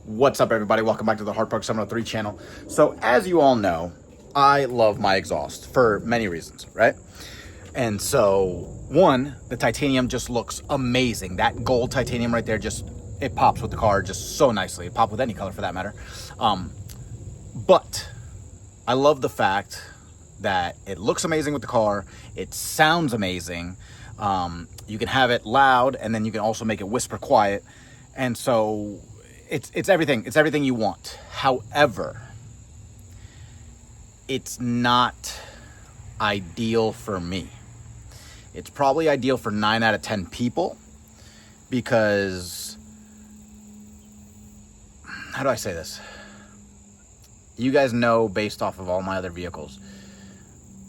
What's up, everybody? Welcome back to the Hard Park 703 channel. So, as you all know, I love my exhaust for many reasons, right? And so, one, the titanium just looks amazing. That gold titanium right there, it pops with the car just so nicely. It pops with any color for that matter. But I love the fact that it looks amazing with the car. It sounds amazing. You can have it loud, and then you can also make it whisper quiet. And so it's everything. It's everything you want. However, it's not ideal for me. It's probably ideal for 9 out of 10 people because, how do I say this? You guys know, based off of all my other vehicles,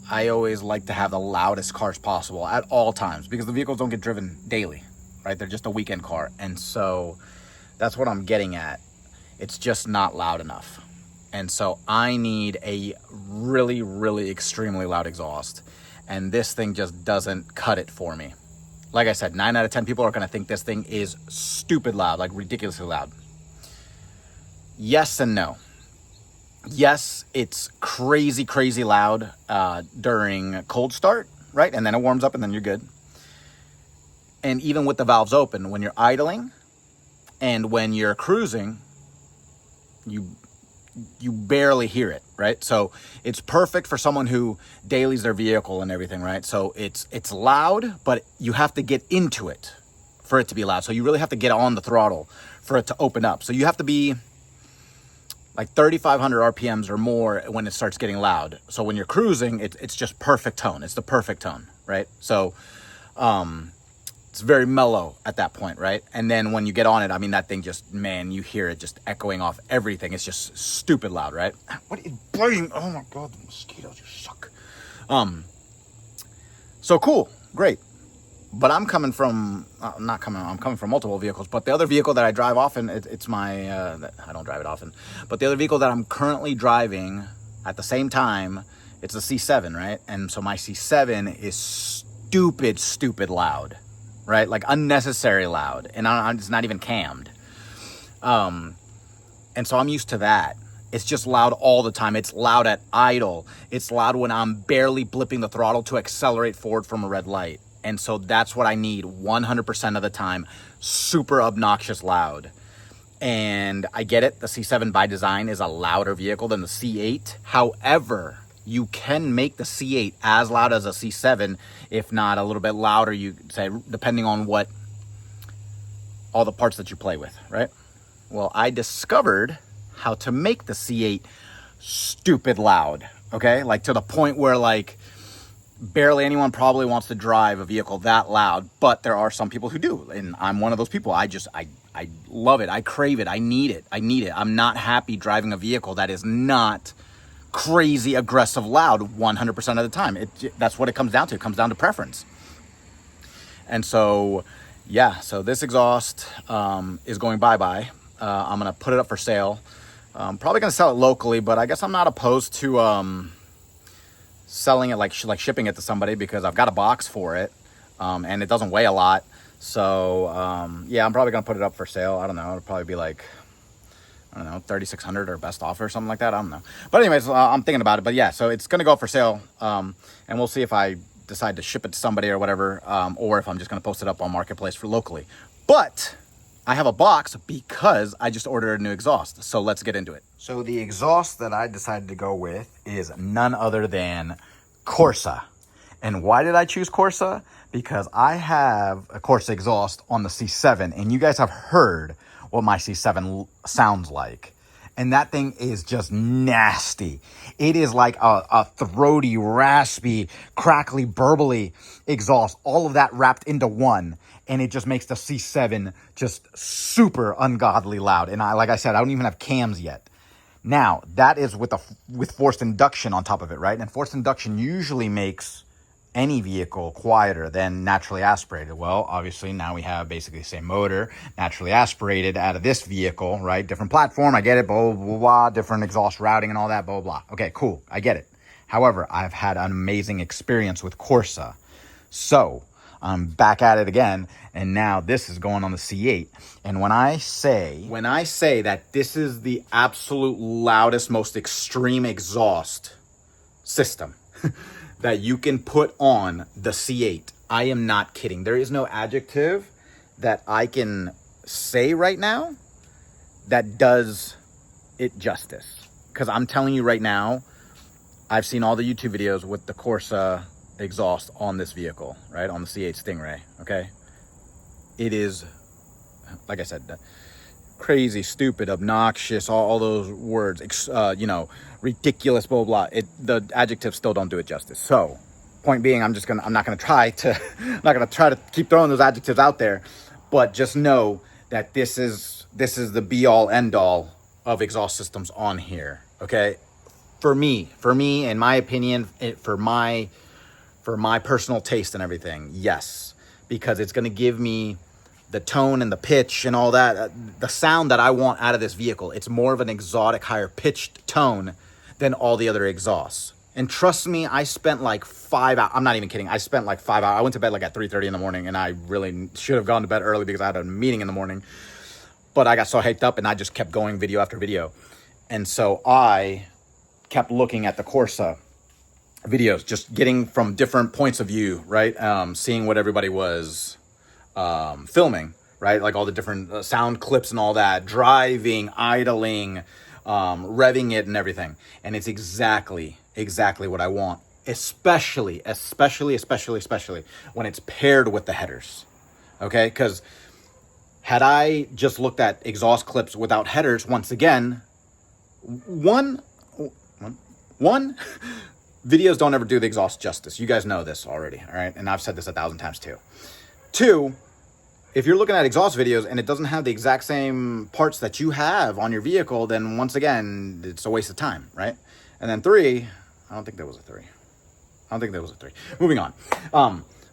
I always like to have the loudest cars possible at all times because the vehicles don't get driven daily, right? They're just a weekend car. And so that's what I'm getting at. It's just not loud enough. And so I need a really, really extremely loud exhaust. And this thing just doesn't cut it for me. Like I said, 9 out of 10 people are going to think this thing is stupid loud, like ridiculously loud. Yes and no. Yes, it's crazy, crazy loud during cold start, right? And then it warms up and then you're good. And even with the valves open, when you're idling and when you're cruising, you barely hear it, right? So it's perfect for someone who dailies their vehicle and everything, right? So it's loud, but you have to get into it for it to be loud. So you really have to get on the throttle for it to open up. So you have to be like 3,500 RPMs or more when it starts getting loud. So when you're cruising, it's just perfect tone. It's the perfect tone, right? So it's very mellow at that point, right? And then when you get on it, I mean, that thing just, man, you hear it just echoing off everything. It's just stupid loud, right? What is biting? Oh my God, the mosquitoes, you suck. So cool, great. But I'm coming from, I'm coming from multiple vehicles, but the other vehicle that I drive often, it's my, I don't drive it often, but the other vehicle that I'm currently driving at the same time, it's a C7, right? And so my C7 is stupid loud, right? Like unnecessary loud, and it's not even cammed. And so I'm used to that. It's just loud all the time. It's loud at idle. It's loud when I'm barely blipping the throttle to accelerate forward from a red light. And so that's what I need 100% of the time. Super obnoxious loud. And I get it. The C7 by design is a louder vehicle than the C8. However, you can make the C8 as loud as a C7, if not a little bit louder, you say, depending on what, all the parts that you play with, right? Well, I discovered how to make the C8 stupid loud, okay? Like to the point where like, barely anyone probably wants to drive a vehicle that loud, but there are some people who do, and I'm one of those people. I love it. I crave it. I need it. I'm not happy driving a vehicle that is not crazy aggressive loud 100% of the time. That's what it comes down to. It comes down to preference. And so, yeah, so this exhaust is going bye-bye. I'm going to put it up for sale. I'm probably going to sell it locally, but I guess I'm not opposed to selling it, like shipping it to somebody, because I've got a box for it, and it doesn't weigh a lot. So yeah, I'm probably gonna put it up for sale. I don't know, it'll probably be like, I don't know, 3,600 or best offer or something like that. I don't know, but anyways, I'm thinking about it. But yeah, so it's gonna go up for sale, and we'll see if I decide to ship it to somebody or whatever, or if I'm just gonna post it up on Marketplace for locally. But I have a box because I just ordered a new exhaust. So let's get into it. So the exhaust that I decided to go with is none other than Corsa. And why did I choose Corsa? Because I have a Corsa exhaust on the C7, and you guys have heard what my C7 sounds like. And that thing is just nasty. It is like a throaty, raspy, crackly, burbly exhaust. All of that wrapped into one. And it just makes the C7 just super ungodly loud. And like I said, I don't even have cams yet. Now, that is with forced induction on top of it, right? And forced induction usually makes any vehicle quieter than naturally aspirated. Well, obviously now we have basically the same motor, naturally aspirated out of this vehicle, right? Different platform, I get it, blah, blah, blah, different exhaust routing and all that, blah, blah, blah. Okay, cool, I get it. However, I've had an amazing experience with Corsa. So I'm back at it again, and now this is going on the C8. And when I say that this is the absolute loudest, most extreme exhaust system that you can put on the C8, I am not kidding. There is no adjective that I can say right now that does it justice. Because I'm telling you right now, I've seen all the YouTube videos with the Corsa exhaust on this vehicle, right? On the C8 Stingray, okay? It is, like I said, crazy, stupid, obnoxious, all those words, ridiculous, blah, blah, blah. The adjectives still don't do it justice. So, point being, I'm not gonna try to keep throwing those adjectives out there, but just know that this is the be all end all of exhaust systems on here, okay? For me, in my opinion, for my personal taste and everything, yes, because it's gonna give me the tone and the pitch and all that, the sound that I want out of this vehicle. It's more of an exotic, higher pitched tone than all the other exhausts. And trust me, I spent like 5 hours. I'm not even kidding. I spent like 5 hours. I went to bed like at 3:30 in the morning, and I really should have gone to bed early because I had a meeting in the morning. But I got so hyped up, and I just kept going video after video. And so I kept looking at the Corsa videos, just getting from different points of view, right? Seeing what everybody was filming, right? Like all the different sound clips and all that, driving, idling, revving it and everything. And it's exactly what I want, especially when it's paired with the headers, okay? Because had I just looked at exhaust clips without headers, once again, one, videos don't ever do the exhaust justice. You guys know this already, all right? And I've said this 1,000 times too. 2, if you're looking at exhaust videos and it doesn't have the exact same parts that you have on your vehicle, then once again, it's a waste of time, right? And then 3, I don't think there was a 3. Moving on.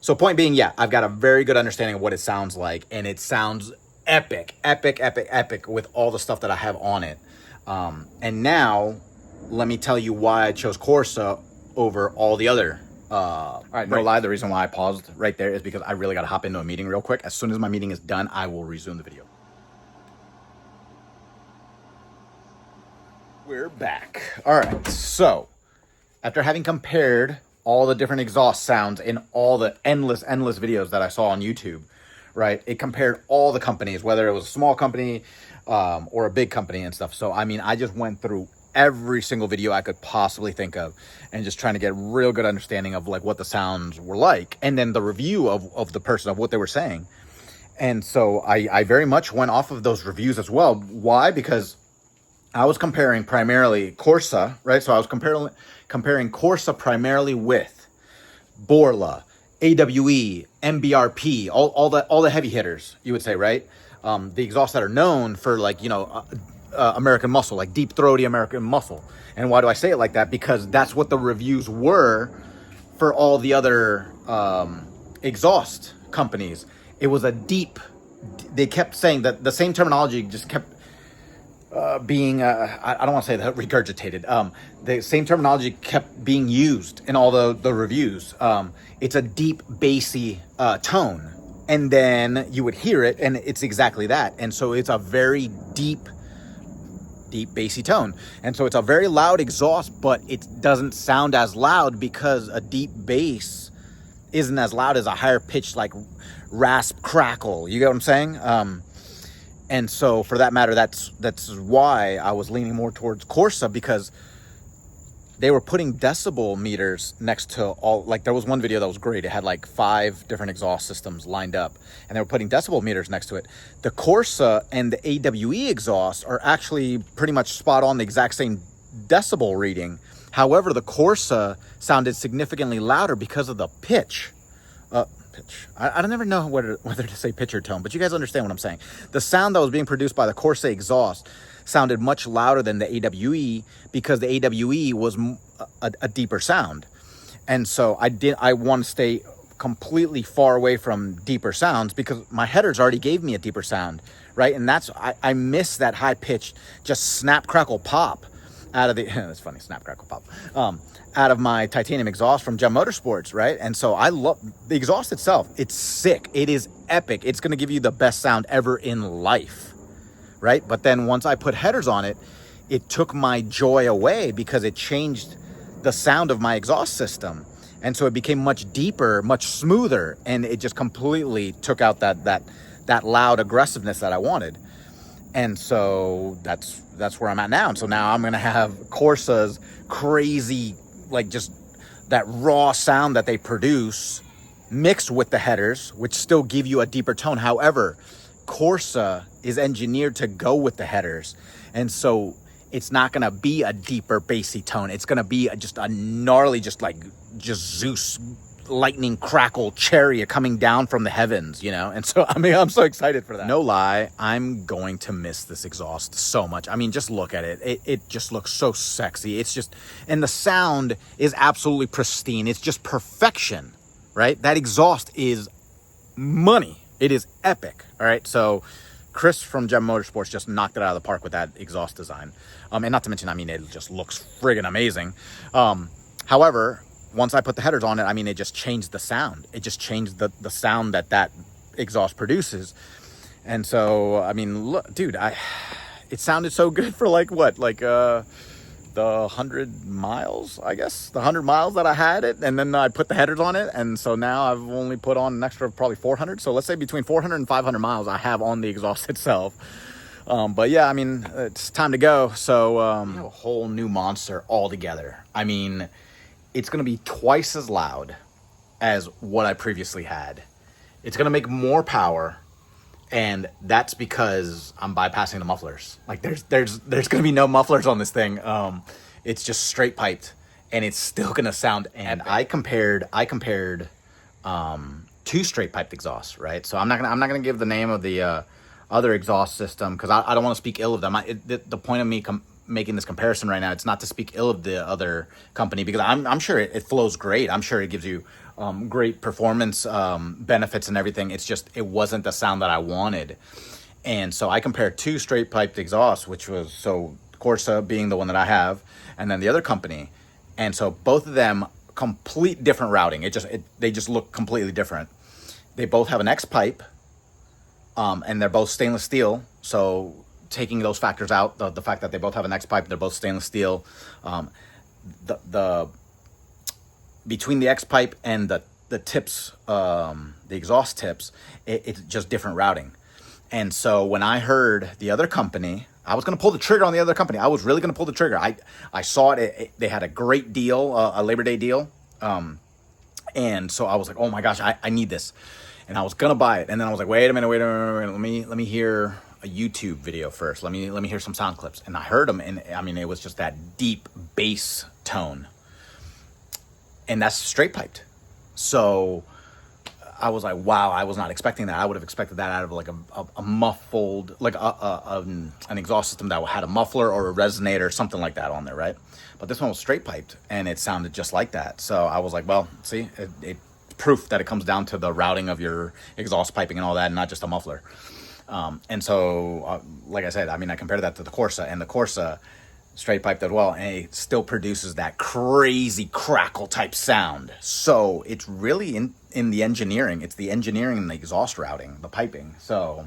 So point being, yeah, I've got a very good understanding of what it sounds like, and it sounds epic with all the stuff that I have on it. And now, let me tell you why I chose Corsa over all the other. All right, no lie, the reason why I paused right there is because I really got to hop into a meeting real quick. As soon as my meeting is done, I will resume the video. We're back. All right, so after having compared all the different exhaust sounds in all the endless videos that I saw on YouTube, right? It compared all the companies, whether it was a small company or a big company and stuff. So, I mean, I just went through every single video I could possibly think of and just trying to get real good understanding of like what the sounds were like, and then the review of the person, of what they were saying. And so I very much went off of those reviews as well. Why? Because I was comparing primarily Corsa, right? So I was comparing Corsa primarily with Borla, AWE, MBRP, all the heavy hitters, you would say, right? The exhausts that are known for, like, American muscle, like deep throaty American muscle. And why do I say it like that? Because that's what the reviews were for all the other exhaust companies. It was a deep, they kept saying that the same terminology just kept being, I don't want to say that regurgitated. The same terminology kept being used in all the reviews. It's a deep, bassy tone. And then you would hear it, and it's exactly that. And so it's a very deep, bassy tone. And so it's a very loud exhaust, but it doesn't sound as loud because a deep bass isn't as loud as a higher pitched, like, rasp crackle. You get what I'm saying? And so for that matter, that's why I was leaning more towards Corsa, because they were putting decibel meters next to all, like, there was one video that was great. It had like 5 different exhaust systems lined up, and they were putting decibel meters next to it. The Corsa and the AWE exhaust are actually pretty much spot on the exact same decibel reading. However, the Corsa sounded significantly louder because of the pitch. I never know whether to say pitch or tone, but you guys understand what I'm saying. The sound that was being produced by the Corsa exhaust sounded much louder than the AWE, because the AWE was a deeper sound. And so I want to stay completely far away from deeper sounds, because my headers already gave me a deeper sound, right? And I miss that high pitched, just snap, crackle, pop out of the, that's funny, snap, crackle, pop, out of my titanium exhaust from Gem Motorsports, right? And so I love the exhaust itself. It's sick. It is epic. It's going to give you the best sound ever in life, right? But then once I put headers on it, it took my joy away because it changed the sound of my exhaust system. And so it became much deeper, much smoother, and it just completely took out that loud aggressiveness that I wanted. And so that's where I'm at now. And so now I'm going to have Corsa's crazy, like just that raw sound that they produce mixed with the headers, which still give you a deeper tone. However, Corsa is engineered to go with the headers. And so it's not going to be a deeper bassy tone. It's going to be just a gnarly, just Zeus lightning crackle chariot coming down from the heavens, you know? And so, I mean, I'm so excited for that. No lie, I'm going to miss this exhaust so much. I mean, just look at it. It just looks so sexy. It's just, and the sound is absolutely pristine. It's just perfection, right? That exhaust is money. It is epic, all right? So Chris from Gem Motorsports just knocked it out of the park with that exhaust design. And not to mention, I mean, it just looks friggin' amazing. However, once I put the headers on it, I mean, it just changed the sound. It just changed the sound that exhaust produces. And so, I mean, look, dude, it sounded so good for the 100 miles, I guess, the 100 miles that I had it. And then I put the headers on it. And so now I've only put on an extra probably 400. So let's say between 400 and 500 miles I have on the exhaust itself. But yeah, I mean, it's time to go. So, a whole new monster altogether. I mean, it's going to be twice as loud as what I previously had. It's going to make more power, and that's because I'm bypassing the mufflers. Like there's going to be no mufflers on this thing. It's just straight piped, and it's still going to sound. And I compared two straight piped exhausts, right? So I'm not going to give the name of the other exhaust system because I don't want to speak ill of them. The point of me making this comparison right now, it's not to speak ill of the other company because I'm sure it flows great. I'm sure it gives you great performance benefits and everything. It's just it wasn't the sound that I wanted. And so I compared two straight piped exhausts, which was so Corsa being the one that I have, and then the other company. And so both of them complete different routing. They just look completely different. They both have an X pipe, and they're both stainless steel. So taking those factors out, the fact that they both have an X pipe, they're both stainless steel. The between the X pipe and the tips, the exhaust tips, it's just different routing. And so when I heard the other company, I was going to pull the trigger on the other company. I was really going to pull the trigger. I saw it. They had a great deal, a Labor Day deal. And so I was like, oh my gosh, I need this. And I was going to buy it. And then I was like, wait a minute. Let me hear a YouTube video first. Let me hear some sound clips. And I heard them, and I mean, it was just that deep bass tone, and that's straight piped. So I was like, wow, I was not expecting that. I would have expected that out of like a muffled, like an exhaust system that had a muffler or a resonator, something like that on there, right? But this one was straight piped, and it sounded just like that. So I was like, well, see, it proof that it comes down to the routing of your exhaust piping and all that, and not just a muffler. And so, like I said, I mean, I compared that to the Corsa, and the Corsa straight piped as well, and it still produces that crazy crackle type sound. So it's really in the engineering. It's the engineering and the exhaust routing, the piping. So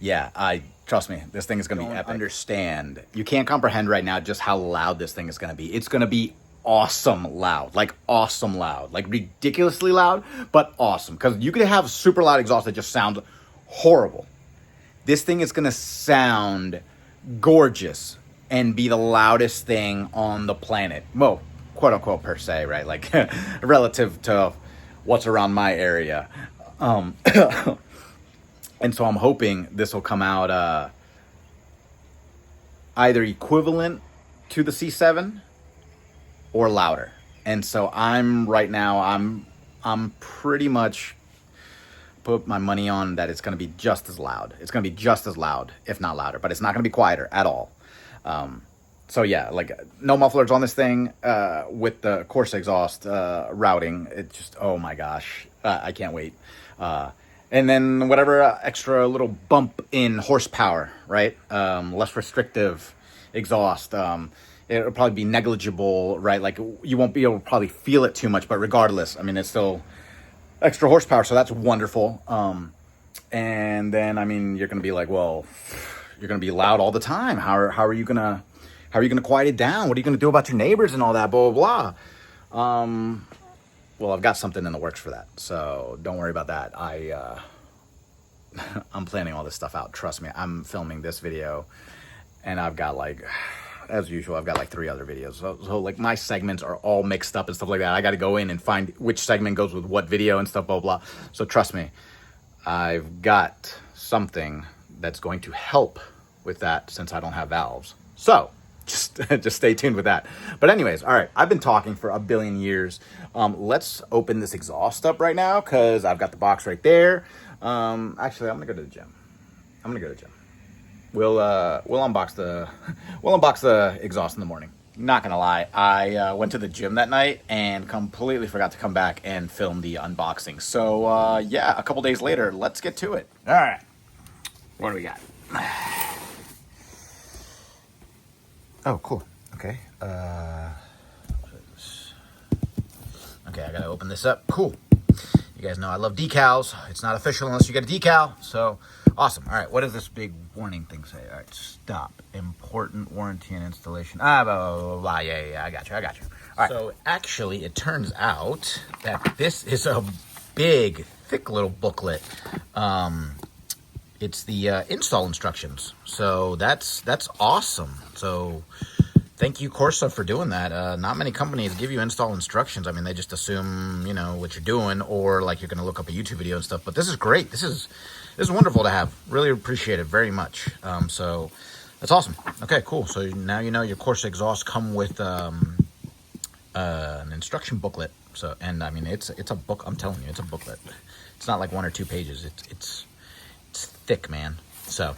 yeah, trust me, this thing is going to be epic. Understand, you can't comprehend right now just how loud this thing is going to be. It's going to be awesome loud, like ridiculously loud, but awesome. Because you could have super loud exhaust that just sound horrible. This thing is going to sound gorgeous and be the loudest thing on the planet. Well, quote unquote per se, right? Like relative to what's around my area. And so I'm hoping this will come out either equivalent to the C7 or louder. And so I'm pretty much put my money on that it's going to be just as loud. It's going to be just as loud, if not louder, but it's not going to be quieter at all. So yeah, like no mufflers on this thing, with the Corsa exhaust, routing. It just, oh my gosh, I can't wait. And then whatever extra little bump in horsepower, right? Less restrictive exhaust. It'll probably be negligible, right? Like you won't be able to probably feel it too much, but regardless, I mean, it's still extra horsepower, so that's wonderful. And then, I mean, you're going to be like, well, you're going to be loud all the time. How are you going to quiet it down? What are you going to do about your neighbors and all that, blah, blah, blah. Well, I've got something in the works for that, so don't worry about that. I'm planning all this stuff out. Trust me, I'm filming this video, and I've got like, as usual, I've got like 3 other videos. So like my segments are all mixed up and stuff like that. I got to go in and find which segment goes with what video and stuff, blah, blah. So trust me, I've got something that's going to help with that since I don't have valves. So just stay tuned with that. But anyways, all right, I've been talking for a billion years. Let's open this exhaust up right now because I've got the box right there. Actually, I'm gonna go to the gym. We'll unbox the exhaust in the morning. Not gonna lie, I went to the gym that night and completely forgot to come back and film the unboxing. So yeah, a couple days later, let's get to it. All right, what do we got? Oh, cool. Okay. Okay, I gotta open this up. Cool. You guys know I love decals. It's not official unless you get a decal. So awesome. All right, what does this big warning thing say? All right, stop. Important warranty and installation. Blah, blah, blah, blah. Yeah, I got you. All right. So actually, it turns out that this is a big, thick little booklet. It's the install instructions. So that's awesome. So thank you, Corsa, for doing that. Not many companies give you install instructions. I mean, they just assume, you know, what you're doing, or like you're going to look up a YouTube video and stuff. But this is great. This is wonderful to have. Really appreciate it very much. So that's awesome. Okay, cool. So now you know your Corsa exhausts come with an instruction booklet. So, and I mean, it's a book. I'm telling you, it's a booklet. It's not like 1 or 2 pages. It's thick, man. So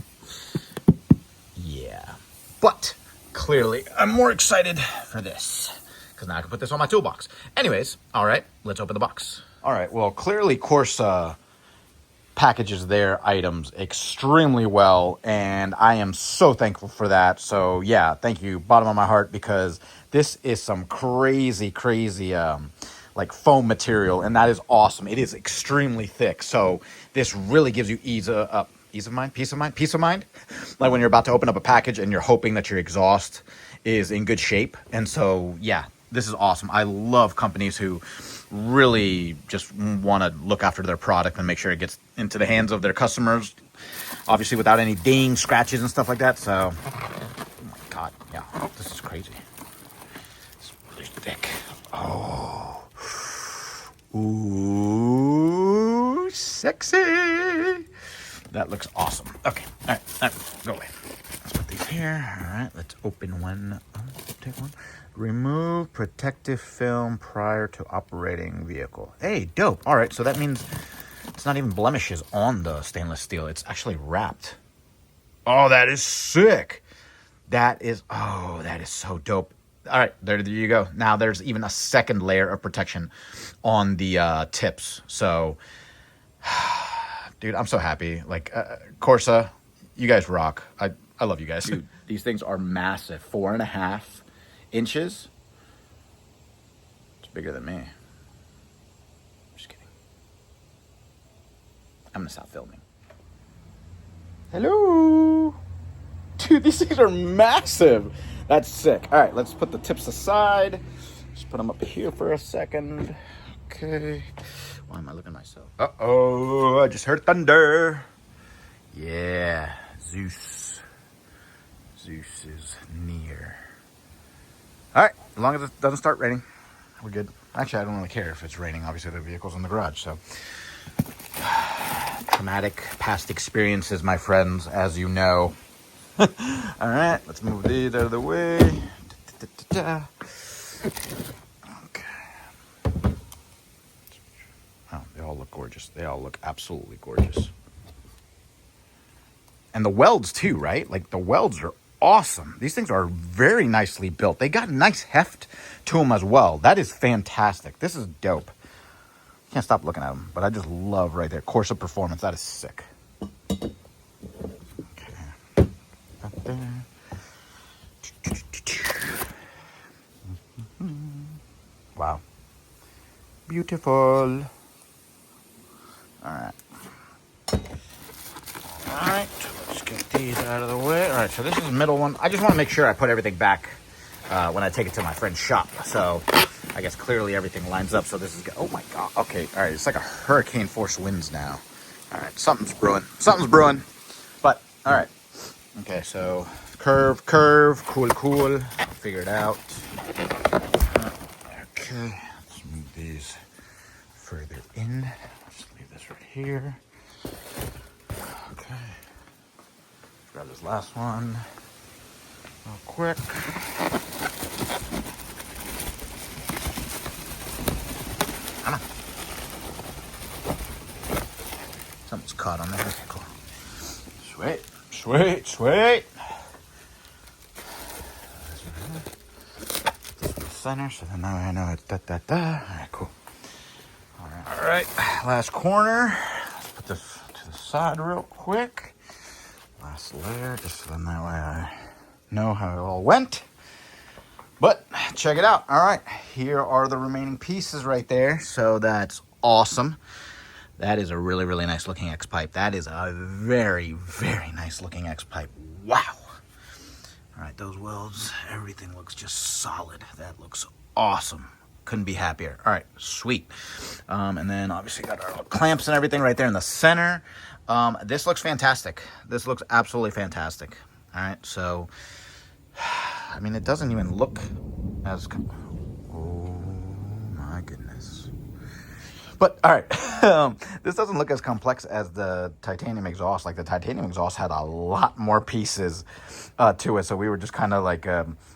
yeah, but clearly I'm more excited for this because now I can put this on my toolbox. Anyways, all right, let's open the box. All right, well, clearly Corsa packages their items extremely well, and I am so thankful for that. So yeah, thank you, bottom of my heart, because this is some crazy like foam material, and that is awesome. It is extremely thick, so this really gives you peace of mind. Like when you're about to open up a package and you're hoping that your exhaust is in good shape. And so, yeah, this is awesome. I love companies who really just want to look after their product and make sure it gets into the hands of their customers, obviously without any dings, scratches, and stuff like that. So, oh my God, yeah, this is crazy. It's really thick. Oh, ooh, sexy. That looks awesome. Okay, all right, go away. Let's put these here. All right, let's open one. Take one. Remove protective film prior to operating vehicle. Hey, dope. All right, so that means it's not even blemishes on the stainless steel. It's actually wrapped. Oh, that is sick. That is so dope. All right, there you go. Now there's even a second layer of protection on the tips. So, dude, I'm so happy. Like, Corsa, you guys rock. I love you guys. Dude, these things are massive. 4.5 inches. It's bigger than me. Just kidding. I'm gonna stop filming. Hello. Dude, these things are massive. That's sick. All right, let's put the tips aside. Just put them up here for a second. Okay. Why am I looking at myself? Uh-oh, I just heard thunder. Yeah, Zeus is near. All right, as long as it doesn't start raining, we're good. Actually, I don't really care if it's raining. Obviously, the vehicle's in the garage, so. Traumatic past experiences, my friends, as you know. All right, let's move these out of the way. Okay. Oh, they all look gorgeous. They all look absolutely gorgeous. And the welds too, right? Like the welds are awesome. These things are very nicely built. They got nice heft to them as well. That is fantastic. This is dope. Can't stop looking at them, but I just love right there. Corsa Performance, that is sick. Okay. Up there. Wow. Beautiful. All right. All right, let's get these out of the way. All right, so this is the middle one. I just want to make sure I put everything back when I take it to my friend's shop. So I guess clearly everything lines up. So this is, oh my God. Okay, all right, it's like a hurricane force winds now. All right, something's brewing. Something's brewing. But, all right. Okay, so curve, cool. I'll figure it out. Okay, let's move these further in. Just leave this right here. Okay. Grab this last one real quick. Come on. Something's caught on there. Okay, cool. Sweet. This is the center, so then now I know it's da. All right, cool. All right. Last corner. Let's put this to the side real quick. Last layer, just so then that way I know how it all went. But check it out. All right, here are the remaining pieces right there. So that's awesome. That is a really, really nice looking X pipe. That is a very, very nice looking X pipe. Wow. All right, those welds, everything looks just solid. That looks awesome. Couldn't be happier. All right, sweet. And then obviously got our clamps and everything right there in the center. This looks fantastic. This looks absolutely fantastic. All right, so, I mean, it doesn't even look as, oh my goodness. But, all right, this doesn't look as complex as the titanium exhaust. Like, the titanium exhaust had a lot more pieces to it, so we were just kind of like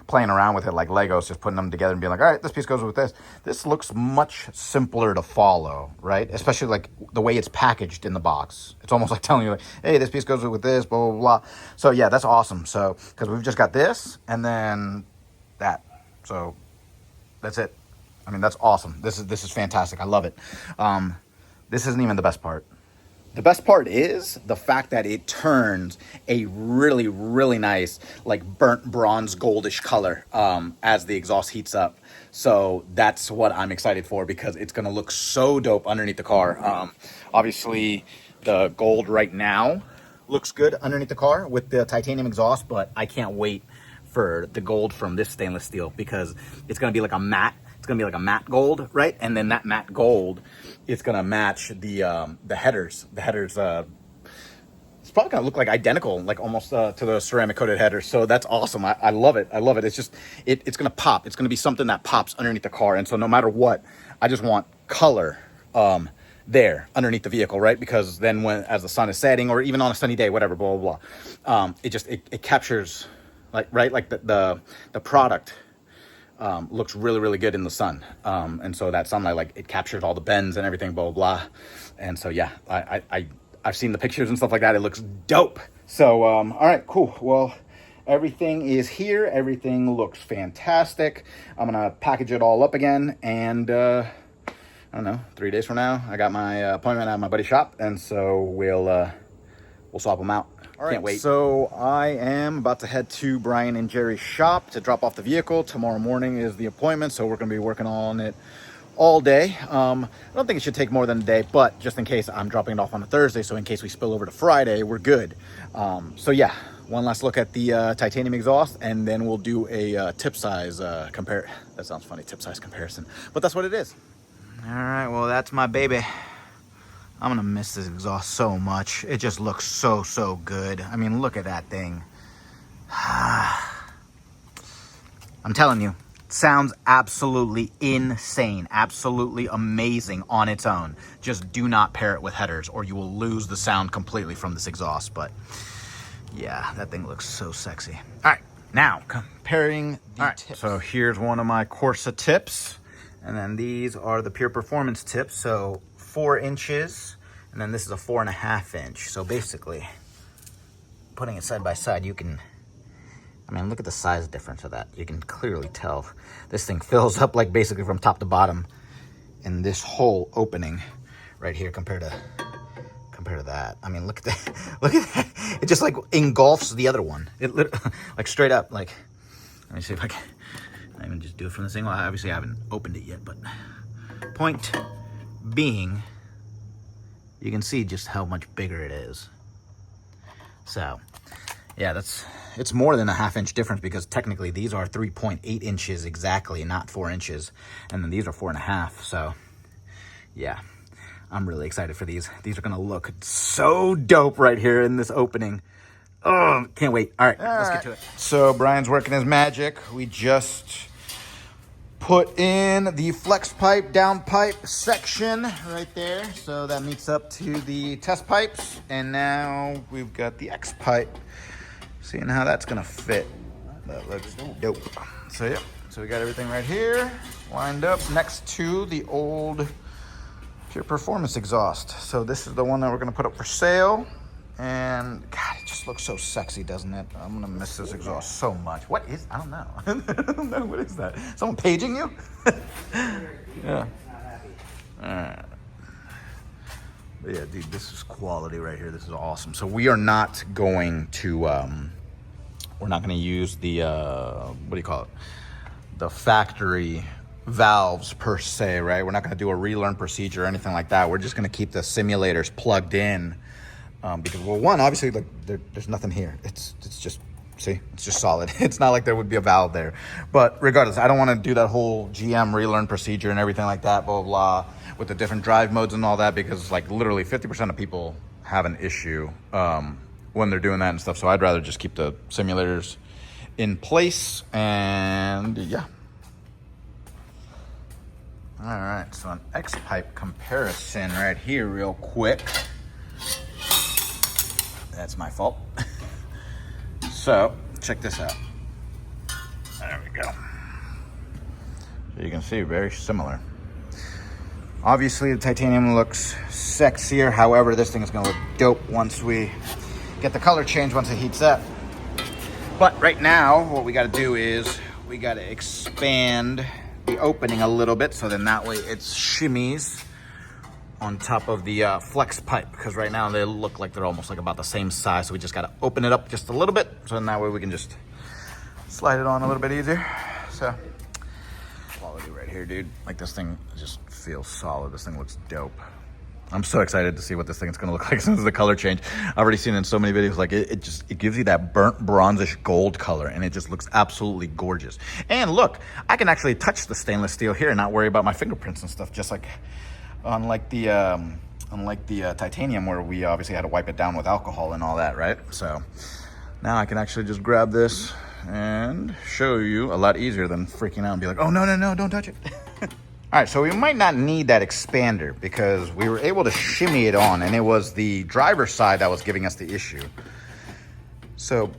playing around with it like Legos, just putting them together and being like, all right, this piece goes with this. This looks much simpler to follow, right? Especially like the way it's packaged in the box. It's almost like telling you, like, hey, this piece goes with this, blah, blah, blah. So, yeah, that's awesome. So, because we've just got this and then that. So, that's it. I mean, that's awesome. This is fantastic. I love it. This isn't even the best part. The best part is the fact that it turns a really, really nice, like burnt bronze goldish color as the exhaust heats up. So that's what I'm excited for, because it's going to look so dope underneath the car. Obviously, the gold right now looks good underneath the car with the titanium exhaust, but I can't wait for the gold from this stainless steel, because it's going to be like a matte. It's going to be like a matte gold, right? And then that matte gold is going to match the headers. The headers, it's probably going to look like identical, like almost to the ceramic coated headers. So that's awesome. I love it. I love it. It's just, it's going to pop. It's going to be something that pops underneath the car. And so no matter what, I just want color there underneath the vehicle, right? Because then as the sun is setting, or even on a sunny day, whatever, blah, blah, blah, it captures, like, right? Like the product looks really, really good in the sun. And so that sunlight, like, it captures all the bends and everything, blah, blah, blah. And so, yeah, I've seen the pictures and stuff like that. It looks dope. So, all right, cool. Well, everything is here. Everything looks fantastic. I'm going to package it all up again. And, I don't know, 3 days from now, I got my appointment at my buddy's shop. And so we'll swap them out. All right, can't wait. So I am about to head to Brian and Jerry's shop to drop off the vehicle. Tomorrow morning is the appointment, so we're going to be working on it all day. I don't think it should take more than a day, but just in case, I'm dropping it off on a Thursday, so in case we spill over to Friday, we're good. So yeah, one last look at the titanium exhaust, and then we'll do a tip size compare. That sounds funny, tip size comparison, but that's what it is. All right, well, that's my baby. I'm gonna miss this exhaust so much. It just looks so, so good. I mean, look at that thing. I'm telling you, it sounds absolutely insane, absolutely amazing on its own. Just do not pair it with headers, or you will lose the sound completely from this exhaust. But yeah, that thing looks so sexy. All right, now comparing the tips. So here's one of my Corsa tips. And then these are the Pure Performance tips. So 4 inches, and then this is a 4.5 inch. So basically, putting it side by side, you can, I mean, look at the size difference of that. You can clearly tell this thing fills up like basically from top to bottom in this whole opening right here compared to that. I mean, look at that. Look at that. It just like engulfs the other one. It like straight up, like, let me see if I can. I even just do it from the single. Obviously I haven't opened it yet, but point being, you can see just how much bigger it is. So yeah, it's more than a 1/2 inch difference, because technically these are 3.8 inches exactly, not 4 inches. And then these are 4.5. So yeah, I'm really excited for these. These are gonna look so dope right here in this opening. Oh, can't wait. All right, let's get to it. So Brian's working his magic. We just put in the flex pipe, down pipe section right there. So that meets up to the test pipes. And now we've got the X pipe. Seeing how that's gonna fit. That looks dope. So yeah, so we got everything right here lined up next to the old Pure Performance exhaust. So this is the one that we're gonna put up for sale. And God, it just looks so sexy, doesn't it? I'm gonna miss this exhaust so much. What is, I don't know. I don't know, what is that? Someone paging you? Yeah. All right. But yeah, dude, this is quality right here. This is awesome. So we are not going to, we're not gonna use the, what do you call it? The factory valves per se, right? We're not gonna do a relearn procedure or anything like that. We're just gonna keep the simulators plugged in. Because, well, one, obviously, like, there's nothing here. It's just, see, it's just solid. It's not like there would be a valve there. But regardless, I don't want to do that whole GM relearn procedure and everything like that, blah, blah, blah, with the different drive modes and all that, because, like, literally 50% of people have an issue when they're doing that and stuff. So I'd rather just keep the simulators in place, and yeah. All right, so an X-pipe comparison right here real quick. That's my fault. So, check this out. There we go. So you can see, very similar. Obviously, the titanium looks sexier. However, this thing is gonna look dope once we get the color change, once it heats up. But right now, what we gotta do is, we gotta expand the opening a little bit, so then that way it shimmies on top of the flex pipe, because right now they look like they're almost like about the same size. So we just got to open it up just a little bit, so then that way we can just slide it on a little bit easier. So quality right here, dude. Like, this thing just feels solid. This thing looks dope. I'm so excited to see what this thing is going to look like as soon as the color change. I've already seen it in so many videos. Like, it gives you that burnt bronzish gold color, and it just looks absolutely gorgeous. And look, I can actually touch the stainless steel here and not worry about my fingerprints and stuff, just like unlike the titanium, where we obviously had to wipe it down with alcohol and all that, right? So now I can actually just grab this and show you a lot easier than freaking out and be like, oh, no, don't touch it. All right, so we might not need that expander, because we were able to shimmy it on, and it was the driver's side that was giving us the issue. So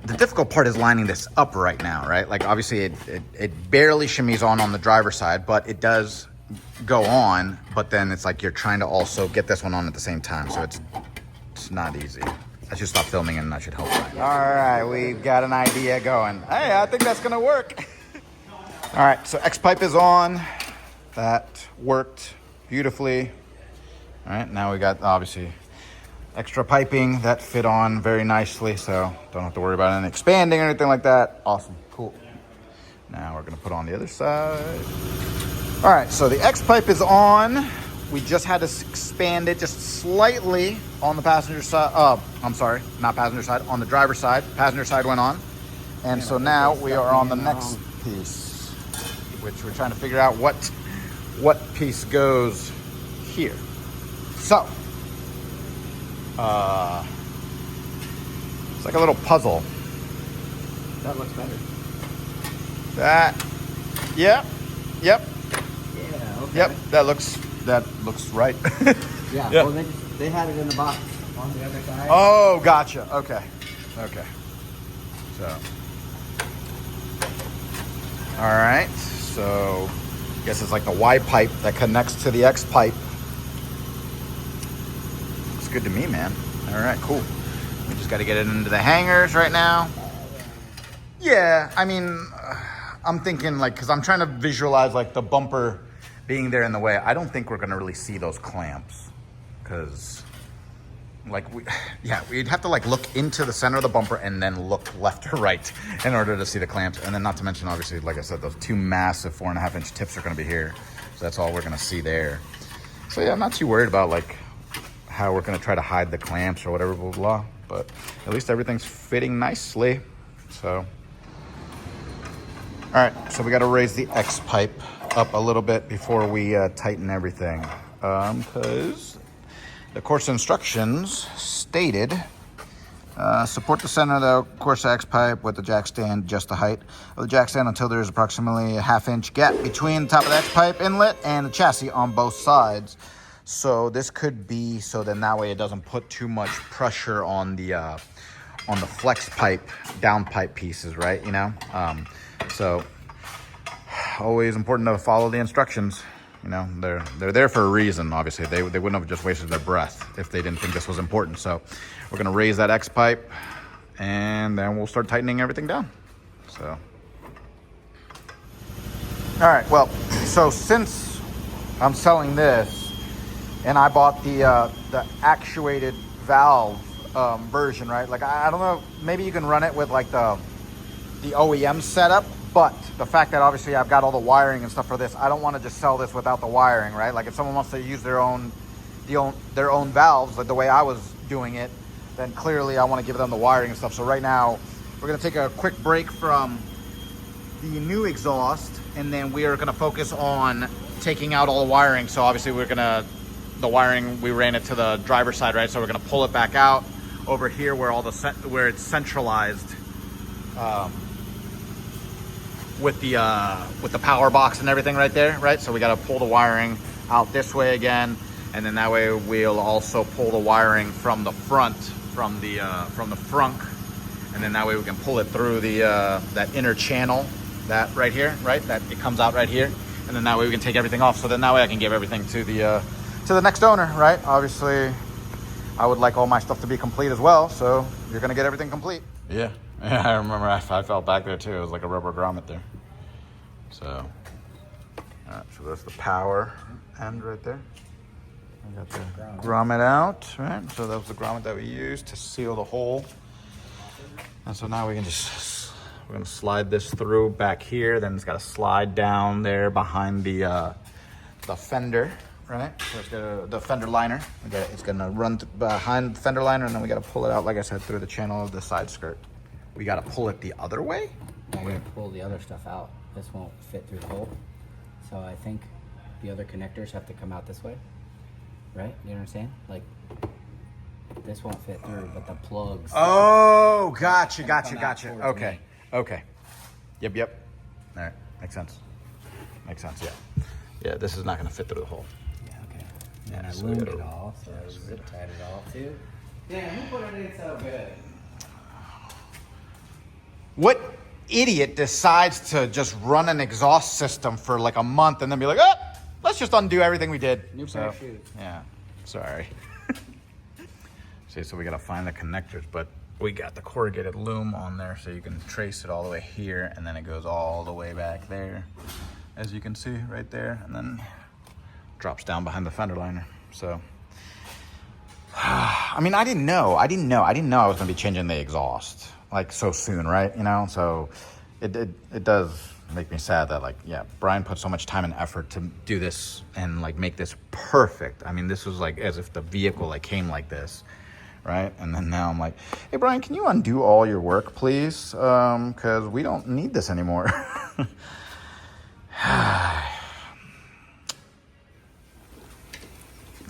the difficult part is lining this up right now, right? Like, obviously it barely shimmies on the driver's side, but it does go on. But then it's like you're trying to also get this one on at the same time, so it's not easy. I should stop filming and I should help. All right, we've got an idea going. Hey, I think that's gonna work. All right, so X-pipe is on. That worked beautifully. All right, now we got, obviously, extra piping that fit on very nicely, so don't have to worry about any expanding or anything like that. Awesome, cool. Now we're gonna put on the other side. All right, so the X-pipe is on. We just had to expand it just slightly on the passenger side. I'm sorry, not passenger side, on the driver's side. Passenger side went on. And so now we are on the next piece, which we're trying to figure out what piece goes here. So, it's like a little puzzle. That looks better. Yep. Yeah, okay. Yep, that looks right. Yeah, Yeah. well, they had it in the box on the other side. Oh, gotcha. Okay. So, all right. So, I guess it's like the Y pipe that connects to the X pipe. Looks good to me, man. All right, cool. We just got to get it into the hangers right now. Yeah, I mean, I'm thinking like, because I'm trying to visualize like the bumper being there in the way. I don't think we're going to really see those clamps, because we'd have to like look into the center of the bumper and then look left or right in order to see the clamps. And then not to mention, obviously, like I said, those two massive 4.5-inch tips are going to be here. So that's all we're going to see there. So yeah, I'm not too worried about like how we're going to try to hide the clamps or whatever, blah, blah, but at least everything's fitting nicely. So, all right, so we got to raise the X pipe up a little bit before we tighten everything. Because the Corsa instructions stated, support the center of the Corsa X pipe with the jack stand just the height of the jack stand until there's approximately a 1/2-inch gap between the top of the X pipe inlet and the chassis on both sides. So this could be, so then that way it doesn't put too much pressure on the flex pipe, down pipe pieces, right? You know, so always important to follow the instructions. You know, they're there for a reason. Obviously, they wouldn't have just wasted their breath if they didn't think this was important. So we're gonna raise that X pipe, and then we'll start tightening everything down. So, all right. Well, so since I'm selling this, and I bought the actuated valve version, right? Like I don't know, maybe you can run it with like the OEM setup. But the fact that obviously I've got all the wiring and stuff for this, I don't want to just sell this without the wiring, right? Like if someone wants to use their own valves, like the way I was doing it, then clearly I want to give them the wiring and stuff. So right now, we're going to take a quick break from the new exhaust, and then we are going to focus on taking out all the wiring. So obviously the wiring, we ran it to the driver's side, right? So we're going to pull it back out over here where where it's centralized. With the power box and everything right there, right? So we got to pull the wiring out this way again, and then that way we'll also pull the wiring from the front, from the frunk, and then that way we can pull it through the that inner channel, that right here, right? That it comes out right here, and then that way we can take everything off. So then that way I can give everything to the next owner, right? Obviously, I would like all my stuff to be complete as well, so you're gonna get everything complete. Yeah. Yeah, I remember I felt back there too. It was like a rubber grommet there. So, all right, so that's the power end right there. I got the grommet out, right? So that was the grommet that we used to seal the hole. And so now we're gonna slide this through back here. Then it's got to slide down there behind the fender, right? So it's got the fender liner. It's gonna run behind the fender liner, and then we got to pull it out, like I said, through the channel of the side skirt. We got to pull it the other way? I'm going to pull the other stuff out. This won't fit through the hole. So I think the other connectors have to come out this way. Right? You know what I'm saying? Like, this won't fit through, but the plugs. Oh, gotcha. Okay. Yep. All right. Makes sense, yeah. Yeah, this is not going to fit through the hole. Yeah, okay. And I loomed it all, so I zip tied it all too. Damn, who put it in so good? What idiot decides to just run an exhaust system for like a month and then be like, oh, let's just undo everything we did? New pair of shoes. Yeah, sorry. See, so we got to find the connectors, but we got the corrugated loom on there, so you can trace it all the way here, and then it goes all the way back there, as you can see right there, and then drops down behind the fender liner. So, I mean, I didn't know I was going to be changing the exhaust like so soon, right? You know, so it does make me sad that, like, yeah, Brian put so much time and effort to do this and like make this perfect. I mean, this was like as if the vehicle like came like this, right? And then now I'm like, hey Brian, can you undo all your work, please? Because we don't need this anymore.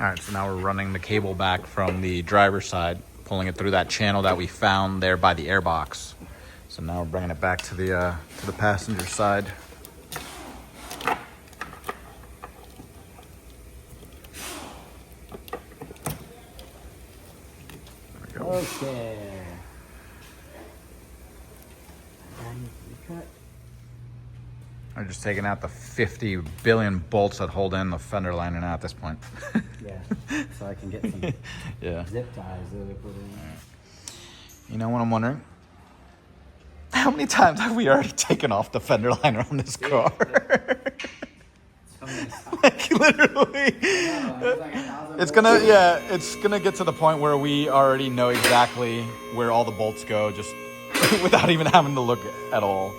All right, so now we're running the cable back from the driver's side, pulling it through that channel that we found there by the airbox. So now we're bringing it back to the passenger side. There we go. Okay. And we cut. I'm just taking out the 50 billion bolts that hold in the fender liner now at this point. Yeah, so I can get some Yeah. zip ties that we put in. You know what I'm wondering? How many times have we already taken off the fender liner on this car? So many times. Like literally, it's gonna get to the point where we already know exactly where all the bolts go, just without even having to look at all.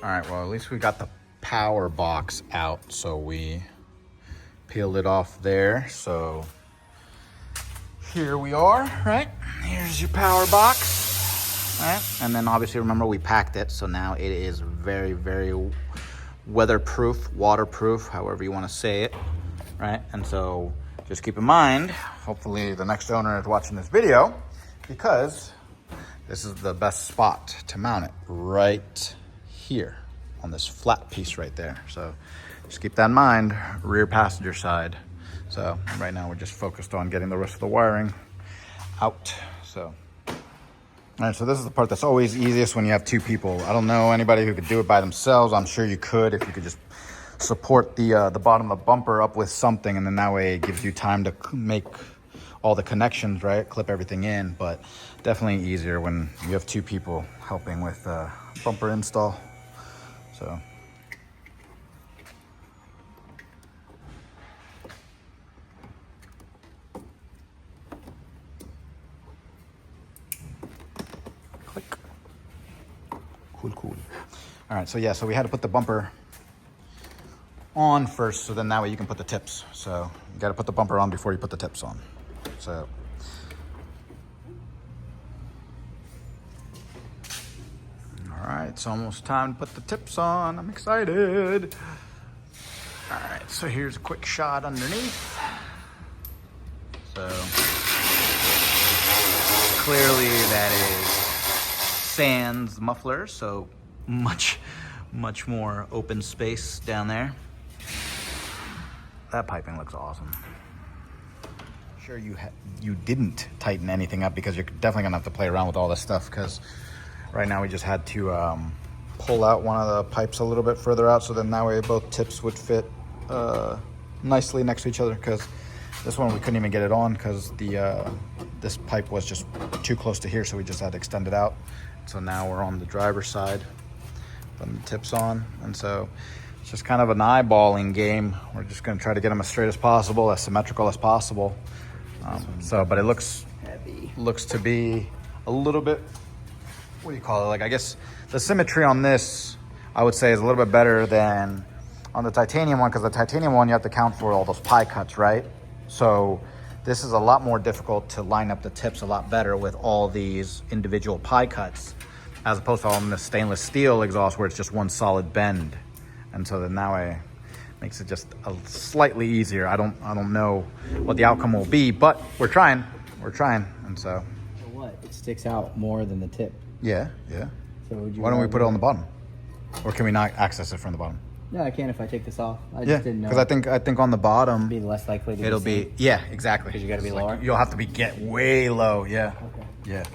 All right, well, at least we got the power box out, so we peeled it off there. So here we are, right? Here's your power box, right? And then obviously remember we packed it, so now it is very, very weatherproof, waterproof, however you want to say it, right? And so just keep in mind, hopefully the next owner is watching this video, because this is the best spot to mount it, right here on this flat piece right there. So just keep that in mind, rear passenger side. So right now we're just focused on getting the rest of the wiring out. So, all right, so this is the part that's always easiest when you have two people. I don't know anybody who could do it by themselves. I'm sure you could if you could just support the bottom of the bumper up with something, and then that way it gives you time to make all the connections, right? Clip everything in, but definitely easier when you have two people helping with bumper install. So. Click. Cool. All right, so yeah, so we had to put the bumper on first, so then that way you can put the tips. So you got to put the bumper on before you put the tips on. So all right, it's almost time to put the tips on. I'm excited. All right, so here's a quick shot underneath. So clearly that is sans mufflers, so much more open space down there. That piping looks awesome. Sure you didn't tighten anything up, because you're definitely gonna have to play around with all this stuff, because right now we just had to pull out one of the pipes a little bit further out, so then that way both tips would fit nicely next to each other, because this one we couldn't even get it on because this pipe was just too close to here, so we just had to extend it out. So now we're on the driver's side, putting the tips on, and so it's just kind of an eyeballing game. We're just going to try to get them as straight as possible, as symmetrical as possible. But it looks heavy. Looks to be a little bit, what do you call it? Like, I guess the symmetry on this, I would say, is a little bit better than on the titanium one, because the titanium one you have to count for all those pie cuts, right? So this is a lot more difficult to line up the tips a lot better with all these individual pie cuts, as opposed to on the stainless steel exhaust where it's just one solid bend. And so then that way makes it just a slightly easier. I don't know what the outcome will be, but we're trying. And so. So what? It sticks out more than the tip. Yeah. So why don't we put it on the bottom? Or can we not access it from the bottom? No, I can if I take this off. I just didn't know. Because I think on the bottom be less likely to it'll be yeah, exactly. Because you got to be lower. You'll have to get way low. Yeah. Okay. Yeah.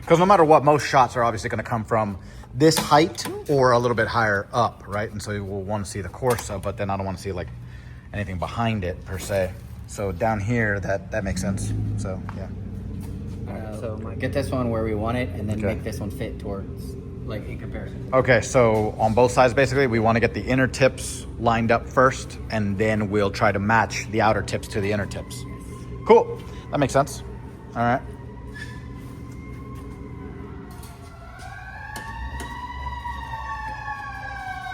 Because no matter what, most shots are obviously going to come from this height or a little bit higher up, right? And so we'll want to see the Corsa, but then I don't want to see like anything behind it per se. So down here, that makes sense. So yeah. All right, so get this one where we want it, and then make this one fit towards, like, in comparison. Okay, so on both sides, basically, we want to get the inner tips lined up first, and then we'll try to match the outer tips to the inner tips. Cool. That makes sense. All right.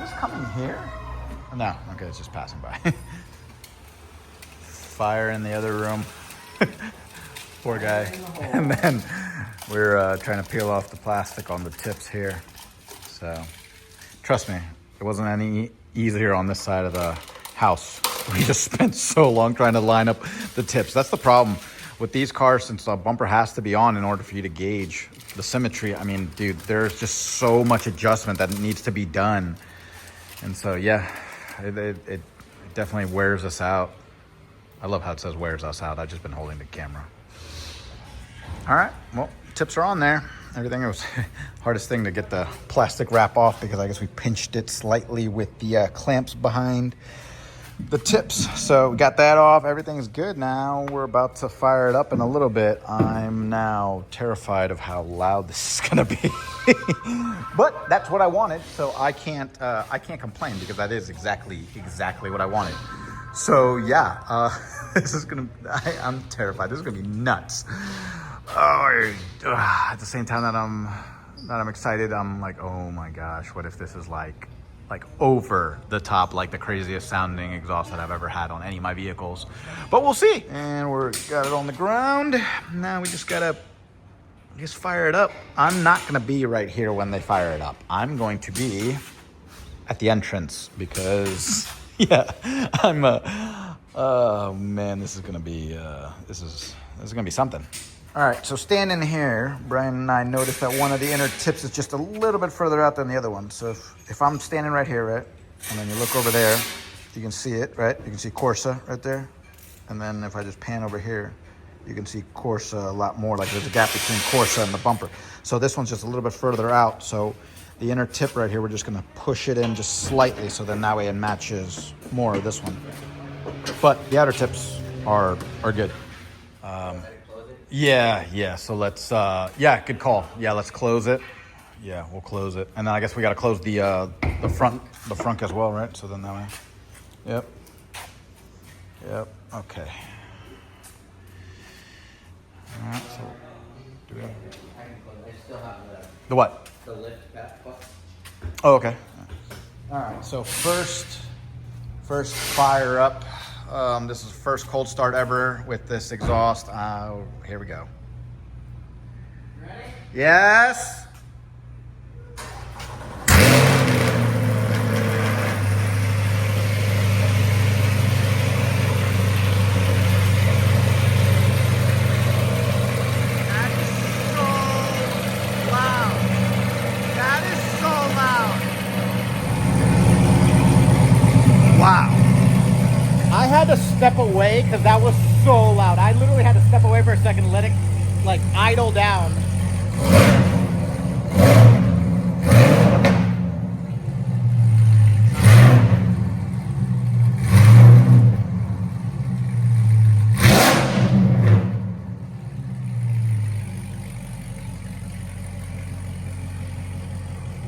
Is this coming here? No. Okay, it's just passing by. Fire in the other room. Poor guy. And then we're trying to peel off the plastic on the tips here. So trust me, it wasn't any easier on this side of the house. We just spent so long trying to line up the tips. That's the problem with these cars, since the bumper has to be on in order for you to gauge the symmetry. I mean, dude, there's just so much adjustment that needs to be done. And so, yeah, it definitely wears us out. I love how it says wears us out. I've just been holding the camera. All right, well, tips are on there. Everything. It was hardest thing to get the plastic wrap off, because I guess we pinched it slightly with the clamps behind the tips. So we got that off. Everything's good now. We're about to fire it up in a little bit. I'm now terrified of how loud this is gonna be. But that's what I wanted, so I can't complain because that is exactly what I wanted. So yeah, this is gonna. I'm terrified. This is gonna be nuts. Oh, at the same time that I'm excited, I'm like, oh my gosh, what if this is like over the top, like the craziest sounding exhaust that I've ever had on any of my vehicles. But we'll see. And got it on the ground. Now we just gotta fire it up. I'm not gonna be right here when they fire it up. I'm going to be at the entrance because yeah, oh man, this is gonna be this is gonna be something. All right, so standing here, Brian and I noticed that one of the inner tips is just a little bit further out than the other one. So if I'm standing right here, right, and then you look over there, you can see it, right? You can see Corsa right there. And then if I just pan over here, you can see Corsa a lot more, like there's a gap between Corsa and the bumper. So this one's just a little bit further out. So the inner tip right here, we're just gonna push it in just slightly, so then that way it matches more of this one. But the outer tips are good. Yeah. So let's, good call. Yeah, let's close it. Yeah, we'll close it. And then I guess we got to close the front as well, right? So then that way. Yep. Okay. All right, so do we have... I still have The what? the lift back button. Oh, okay. All right, so first fire up. This is the first cold start ever with this exhaust. Here we go. Ready? Yes. Step away because that was so loud. I literally had to step away for a second and let it like idle down.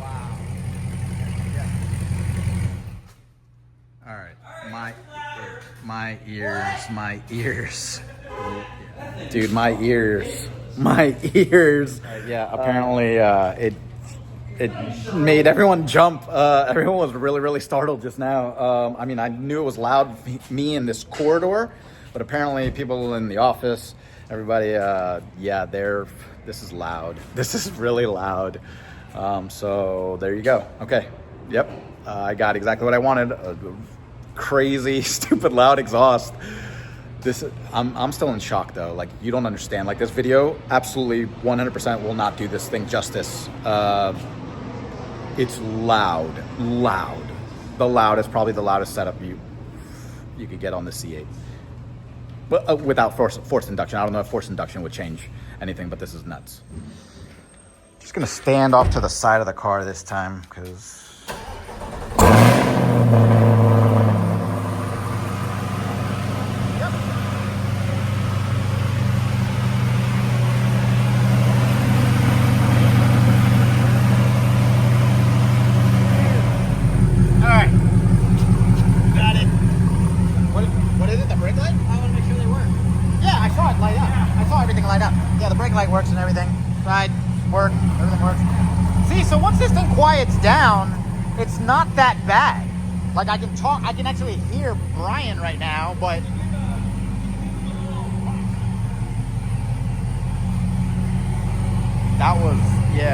Wow. Yeah. All right. My ears. Dude, my ears. Yeah, apparently it made everyone jump. Everyone was really startled just now. I mean, I knew it was loud, me in this corridor, but apparently people in the office, everybody, this is loud. This is really loud. So there you go. Okay. Yep. I got exactly what I wanted. Crazy, stupid, loud exhaust. I'm still in shock though. Like, you don't understand. Like, this video absolutely 100% will not do this thing justice. It's loud. The loudest, probably the loudest setup you could get on the C8. But without forced induction. I don't know if forced induction would change anything, but this is nuts. Just gonna stand off to the side of the car this time because works and everything. Right, everything works. See, so once this thing quiets down, it's not that bad. Like, I can actually hear Brian right now, but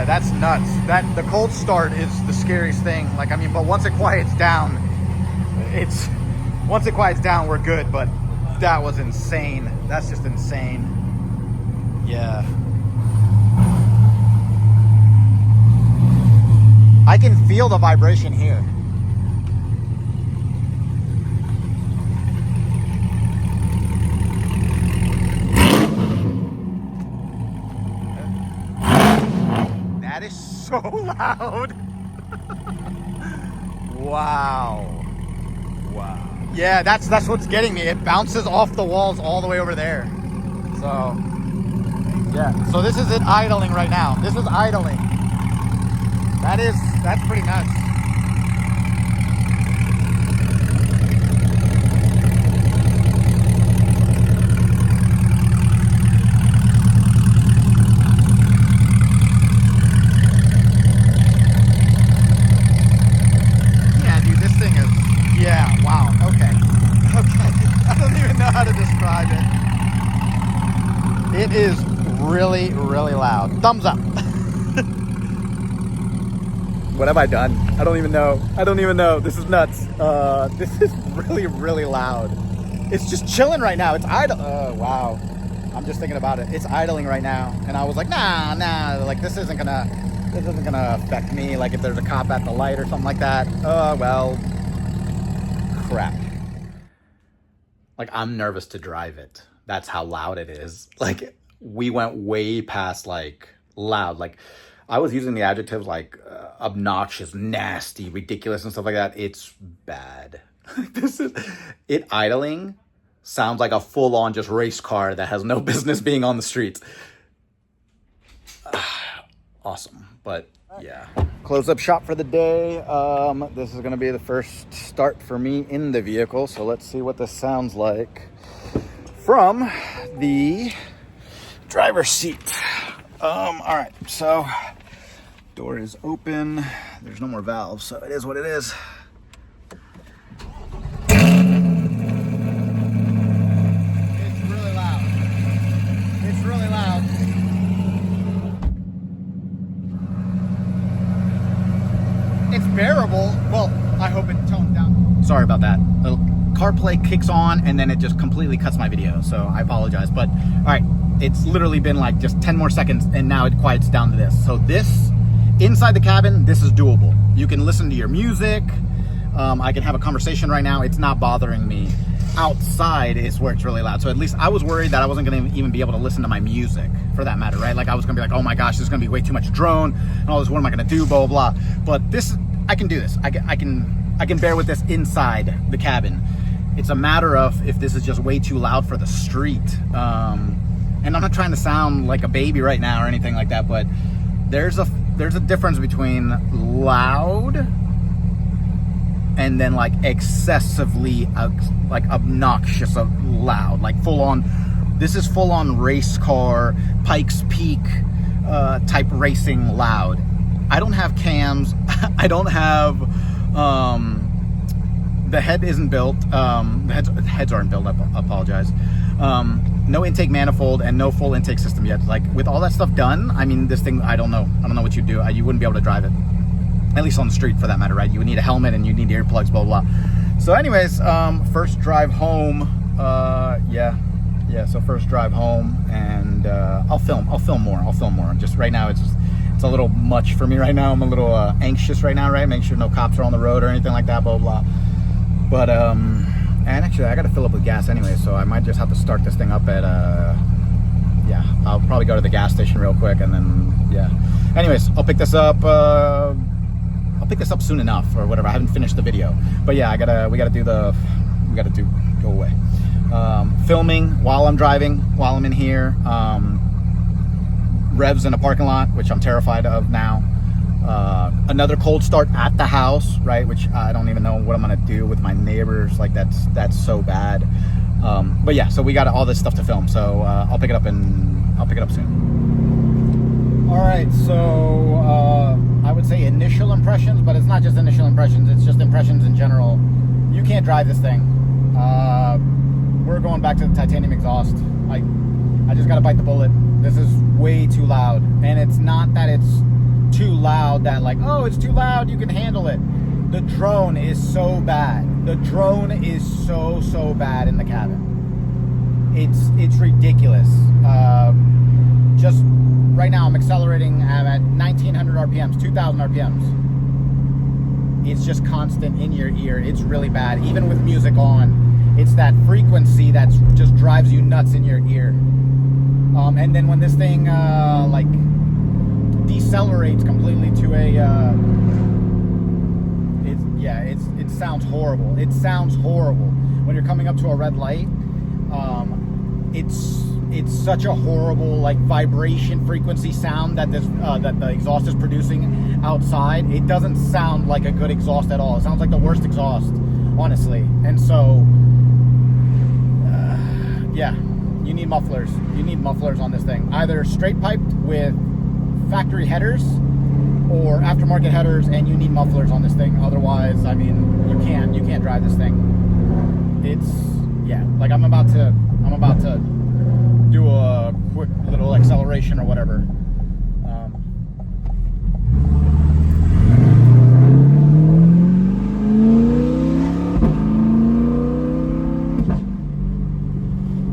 that's nuts. The cold start is the scariest thing. Like, I mean, but once it quiets down, we're good, but that was insane. That's just insane. Yeah. I can feel the vibration here. That is so loud. Wow. Wow. Yeah, that's what's getting me. It bounces off the walls all the way over there. So, yeah. So this is it idling right now. This is idling. That's pretty nuts. Yeah, wow, okay. I don't even know how to describe it. It is really, really loud. Thumbs up. What have I done? I don't even know. This is nuts. This is really, really loud. It's just chilling right now. It's idle. Oh, wow. I'm just thinking about it. It's idling right now. And I was like, nah, like this isn't gonna affect me. Like if there's a cop at the light or something like that. Oh, well. Crap. Like I'm nervous to drive it. That's how loud it is. Like we went way past like loud. Like I was using the adjectives like obnoxious, nasty, ridiculous and stuff like that. It's bad. It idling sounds like a full-on just race car that has no business being on the streets. Awesome. But yeah. Close up shop for the day. This is going to be the first start for me in the vehicle. So let's see what this sounds like from the driver's seat. All right. So door is open. There's no more valves. So it is what it is. It's really loud. It's really loud. It's bearable. Well, I hope it tones down. Sorry about that. The CarPlay kicks on and then it just completely cuts my video. So I apologize. But all right, it's literally been like just 10 more seconds and now it quiets down to this. So this, inside the cabin, this is doable. You can listen to your music. I can have a conversation right now. It's not bothering me. Outside is where it's really loud. So at least I was worried that I wasn't going to even be able to listen to my music for that matter, right? Like I was going to be like, oh my gosh, there's going to be way too much drone and all this. What am I going to do? Blah, blah, blah. But this, I can do this. I can bear with this inside the cabin. It's a matter of if this is just way too loud for the street. And I'm not trying to sound like a baby right now or anything like that, but there's a difference between loud and then like excessively like obnoxious loud, like full on. This is full on race car, Pikes Peak type racing loud. I don't have cams. I don't have the head isn't built. The heads aren't built. I apologize. No intake manifold and no full intake system yet. Like with all that stuff done, I mean, this thing, I don't know what you'd do. You wouldn't be able to drive it. At least on the street for that matter, right? You would need a helmet and you'd need earplugs, blah, blah, blah. So anyways, first drive home. Yeah, so first drive home and I'll film more. Just right now, it's a little much for me right now. I'm a little anxious right now, right? Make sure no cops are on the road or anything like that, blah, blah. But, and actually I got to fill up with gas anyway, so I might just have to start this thing up at, yeah, I'll probably go to the gas station real quick and then, yeah. Anyways, I'll pick this up soon enough or whatever. I haven't finished the video, but yeah, we gotta go away. Filming while I'm driving, while I'm in here, revs in a parking lot, which I'm terrified of now. Another cold start at the house, right? Which I don't even know what I'm gonna do with my neighbors. Like that's so bad. But yeah, so we got all this stuff to film. So I'll pick it up soon. All right, so I would say initial impressions, but it's not just initial impressions. It's just impressions in general. You can't drive this thing. We're going back to the titanium exhaust. I just gotta bite the bullet. This is way too loud, and it's not that it's too loud that like, oh, it's too loud, you can handle it. The drone is so bad. The drone is so bad in the cabin. It's ridiculous. Just right now I'm accelerating. I'm at 1900 RPMs, 2000 RPMs. It's just constant in your ear. It's really bad. Even with music on, it's that frequency that just drives you nuts in your ear. And then when this thing like decelerates completely to a Yeah, it sounds horrible. It sounds horrible when you're coming up to a red light. It's such a horrible like vibration frequency sound that that the exhaust is producing outside. It doesn't sound like a good exhaust at all. It sounds like the worst exhaust, honestly. And so, yeah, you need mufflers. You need mufflers on this thing. Either straight piped with factory headers or aftermarket headers, and you need mufflers on this thing. Otherwise, I mean, you can't drive this thing. Yeah, like I'm about to do a quick little acceleration or whatever.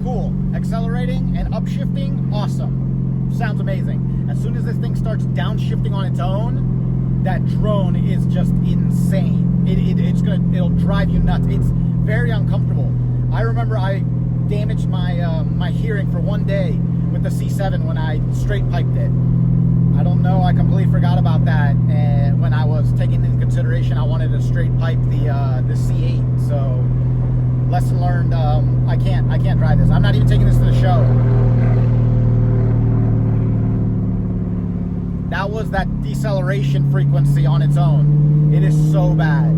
Cool. Accelerating and upshifting, awesome. Sounds amazing. As soon as this thing starts downshifting on its own, that drone is just insane. It'll drive you nuts. It's very uncomfortable. I remember I damaged my my hearing for one day with the C7 when I straight piped it. I don't know, I completely forgot about that, and when I was taking into consideration I wanted to straight pipe the C8. So lesson learned. I can't drive this. I'm not even taking this to the show. That was that deceleration frequency on its own. It is so bad.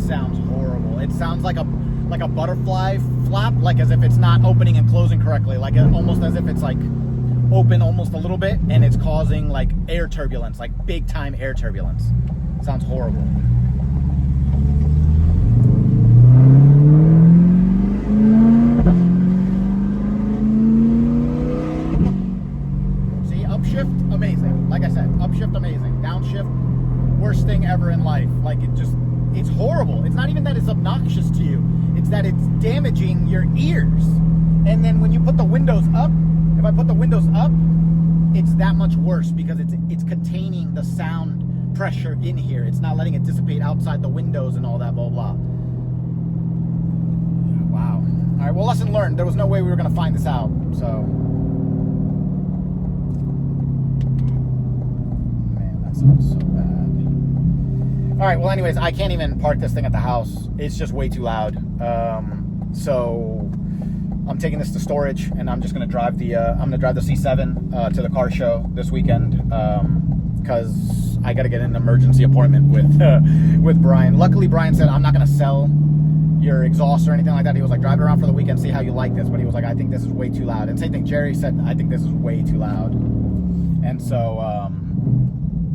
Sounds horrible. It sounds like a butterfly flap, like as if it's not opening and closing correctly, like almost as if it's like open almost a little bit and it's causing like air turbulence, like big time air turbulence. Sounds horrible. See, upshift, amazing. Like I said, upshift, amazing. Downshift, worst thing ever in life. Like it's horrible. It's not even that it's obnoxious to you. It's that it's damaging your ears. And then when you put the windows up, if I put the windows up, it's that much worse because it's containing the sound pressure in here. It's not letting it dissipate outside the windows and all that blah blah. Wow. All right, well, lesson learned. There was no way we were going to find this out. So man, that sounds so bad. All right, well, anyways, I can't even park this thing at the house. It's just way too loud. So I'm taking this to storage, and I'm just gonna drive the C7 to the car show this weekend because I got to get an emergency appointment with Brian. Luckily, Brian said I'm not gonna sell your exhaust or anything like that. He was like, drive it around for the weekend, see how you like this. But he was like, I think this is way too loud. And same thing, Jerry said, I think this is way too loud. And so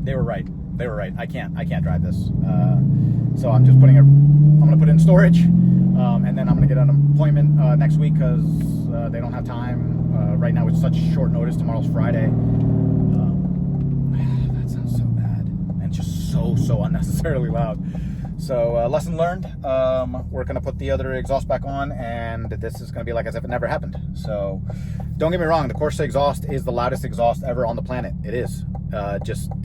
they were right. They were right. I can't drive this. So I'm just I'm gonna put it in storage, and then I'm gonna get an appointment next week because they don't have time right now. It's such short notice. Tomorrow's Friday. That sounds so bad and just so unnecessarily loud. So lesson learned. We're gonna put the other exhaust back on, and this is gonna be like as if it never happened. So don't get me wrong, the Corsa exhaust is the loudest exhaust ever on the planet. It is.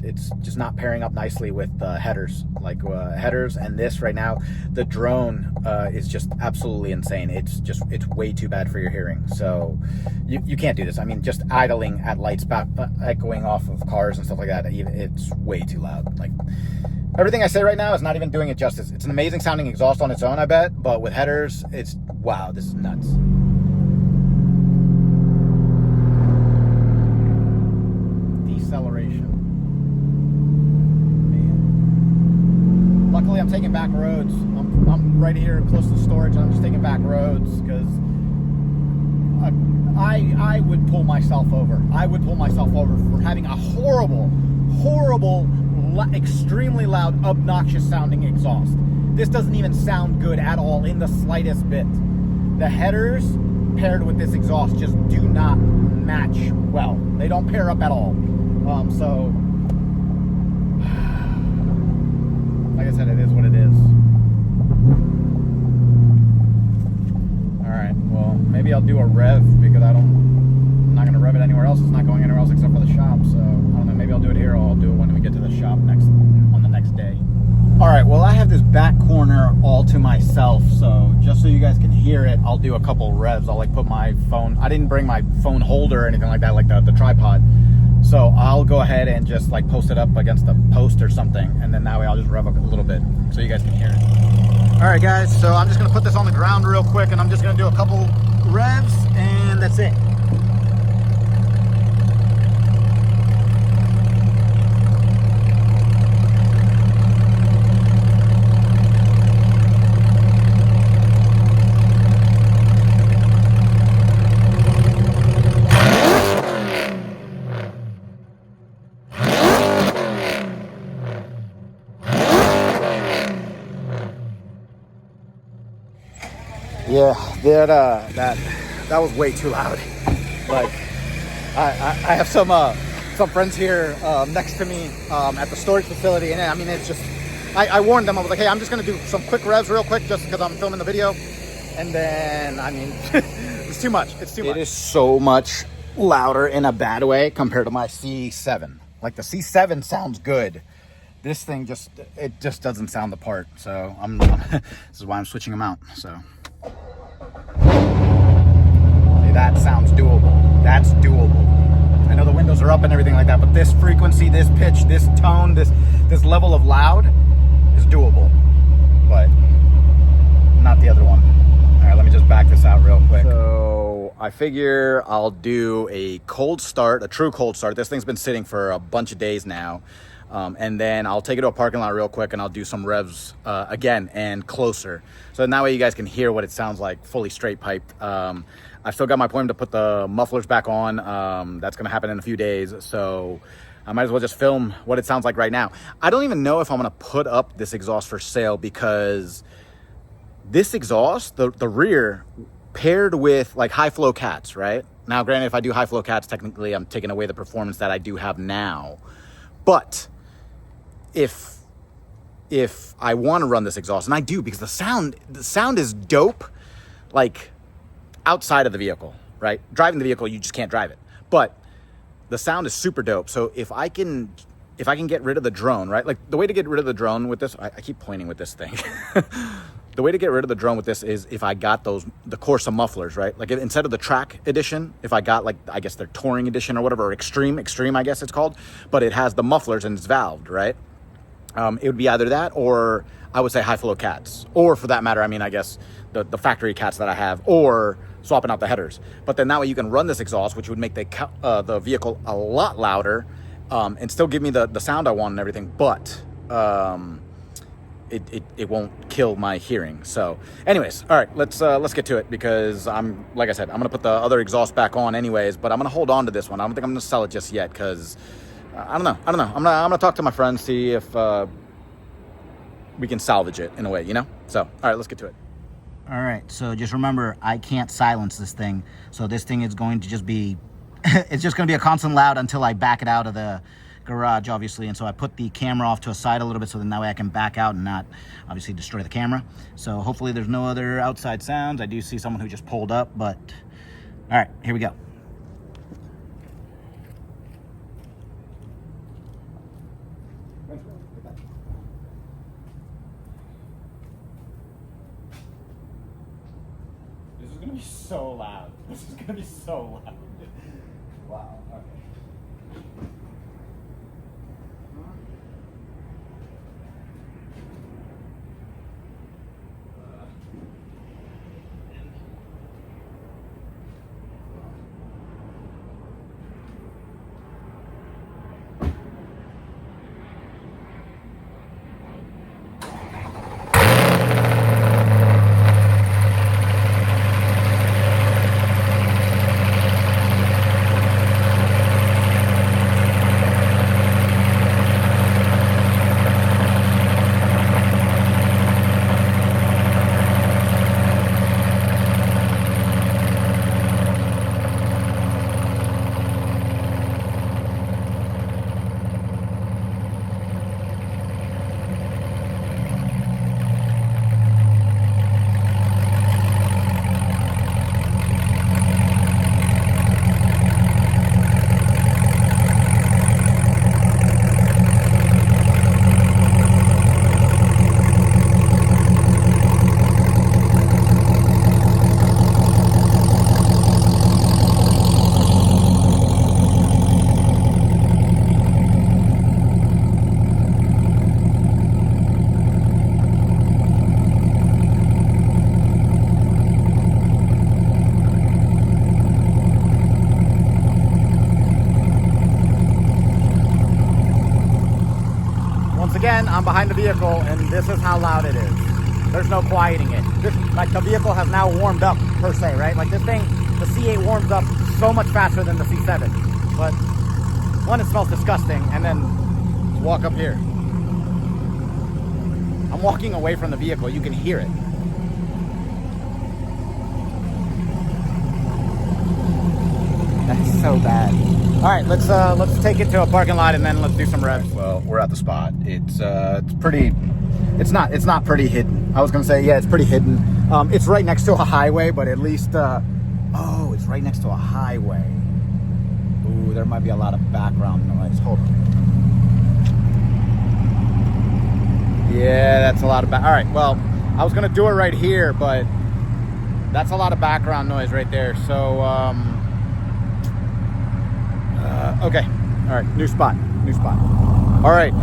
It's just not pairing up nicely with headers, like headers, and this right now, the drone is just absolutely insane. It's way too bad for your hearing. So you can't do this. I mean, just idling at lights, echoing off of cars and stuff like that, it's way too loud. Like everything I say right now is not even doing it justice. It's an amazing sounding exhaust on its own, I bet, but with headers, wow, this is nuts. Deceleration. Man. Luckily, I'm taking back roads. I'm right here close to storage, and I'm just taking back roads because I would pull myself over. I would pull myself over for having a horrible, extremely loud, obnoxious sounding exhaust. This doesn't even sound good at all in the slightest bit. The headers paired with this exhaust just do not match well. They don't pair up at all. So like I said, it is what it is. All right, well, maybe I'll do a rev because I'm not going to rev it anywhere else. It's not going anywhere else except for the shop. So I don't know, maybe I'll do it here or I'll do it when this back corner all to myself, so just so you guys can hear it, I'll do a couple revs. I'll like put my phone, I didn't bring my phone holder or anything like that, like the tripod. So I'll go ahead and just like post it up against a post or something, and then that way I'll just rev up a little bit so you guys can hear it. All right, guys, so I'm just gonna put this on the ground real quick, and I'm just gonna do a couple revs, and that's it. Yeah, that was way too loud. Like, I have some friends here next to me at the storage facility, and I mean, it's just, I warned them. I was like, hey, I'm just gonna do some quick revs real quick just because I'm filming the video, and then I mean, it's too much. It's too much. It is so much louder in a bad way compared to my C7. Like the C7 sounds good. This thing just doesn't sound the part. So this is why I'm switching them out. So. That sounds doable. That's doable. I know the windows are up and everything like that, but this frequency, this pitch, this tone, this level of loud is doable, but not the other one. All right, let me just back this out real quick. So I figure I'll do a cold start, a true cold start. This thing's been sitting for a bunch of days now. And then I'll take it to a parking lot real quick, and I'll do some revs again and closer. So that way you guys can hear what it sounds like fully straight piped. I've still got my appointment to put the mufflers back on. That's going to happen in a few days. So I might as well just film what it sounds like right now. I don't even know if I'm going to put up this exhaust for sale, because this exhaust, the rear, paired with like high flow cats, right? Now, granted, if I do high flow cats, technically I'm taking away the performance that I do have now. But if I want to run this exhaust, and I do, because the sound is dope, like outside of the vehicle, right? Driving the vehicle, you just can't drive it. But the sound is super dope. So if I can get rid of the drone, right? Like the way to get rid of the drone with this, I keep pointing with this thing. The way to get rid of the drone with this is if I got the Corsa mufflers, right? Like instead of the Track edition, if I got like, I guess their Touring edition or whatever, or Extreme, I guess it's called, but it has the mufflers and it's valved, right? It would be either that, or I would say high flow cats, or for that matter, I mean, I guess the factory cats that I have, or swapping out the headers. But then that way you can run this exhaust, which would make the vehicle a lot louder, and still give me the sound I want and everything, but it won't kill my hearing. So anyways, all right, let's get to it, because like I said, I'm gonna put the other exhaust back on anyways, but I'm gonna hold on to this one. I don't think I'm gonna sell it just yet, because I don't know. I'm gonna talk to my friends, see if we can salvage it in a way, you know? So all right, let's get to it. All right, so just remember, I can't silence this thing, so this thing is going to just be it's just going to be a constant loud until I back it out of the garage, obviously. And so I put the camera off to a side a little bit, so then that way I can back out and not obviously destroy the camera. So hopefully there's no other outside sounds. I do see someone who just pulled up, but all right, here we go. This is gonna be so loud. This is gonna be so loud. Wow, okay. once again, I'm behind the vehicle, and this is how loud it is. There's no quieting it. This, like, the vehicle has now warmed up, per se, right? Like, this thing, the C8 warms up so much faster than the C7. But, one, it smells disgusting, and then walk up here. I'm walking away from the vehicle. You can hear it. That's so bad. All right, let's take it to a parking lot and then let's do some revs. Well, we're at the spot. It's pretty. It's not pretty hidden. I was gonna say, yeah, it's pretty hidden. It's right next to a highway, but at least oh, it's right next to a highway. Ooh, there might be a lot of background noise. Hold on. Yeah, that's a lot of all right, well, I was gonna do it right here, but that's a lot of background noise right there. So okay, all right, new spot. All right,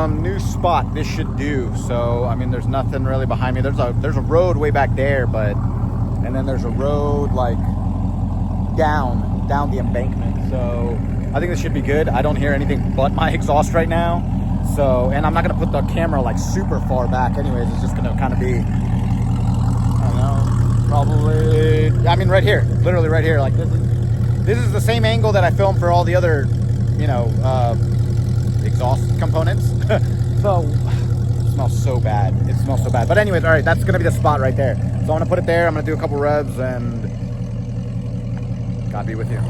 new spot. This should do. So I mean, there's nothing really behind me. There's a road way back there, but and then there's a road like down the embankment. So I think this should be good. I don't hear anything but my exhaust right now. So, and I'm not gonna put the camera like super far back. Anyways, it's just gonna kind of be, I don't know, probably. I mean, right here, literally right here. Like this is the same angle that I filmed for all the other, you know, exhaust components. So it smells so bad. It smells so bad. But anyways, all right, that's gonna be the spot right there. So I'm gonna put it there. I'm gonna do a couple revs, and God be with you.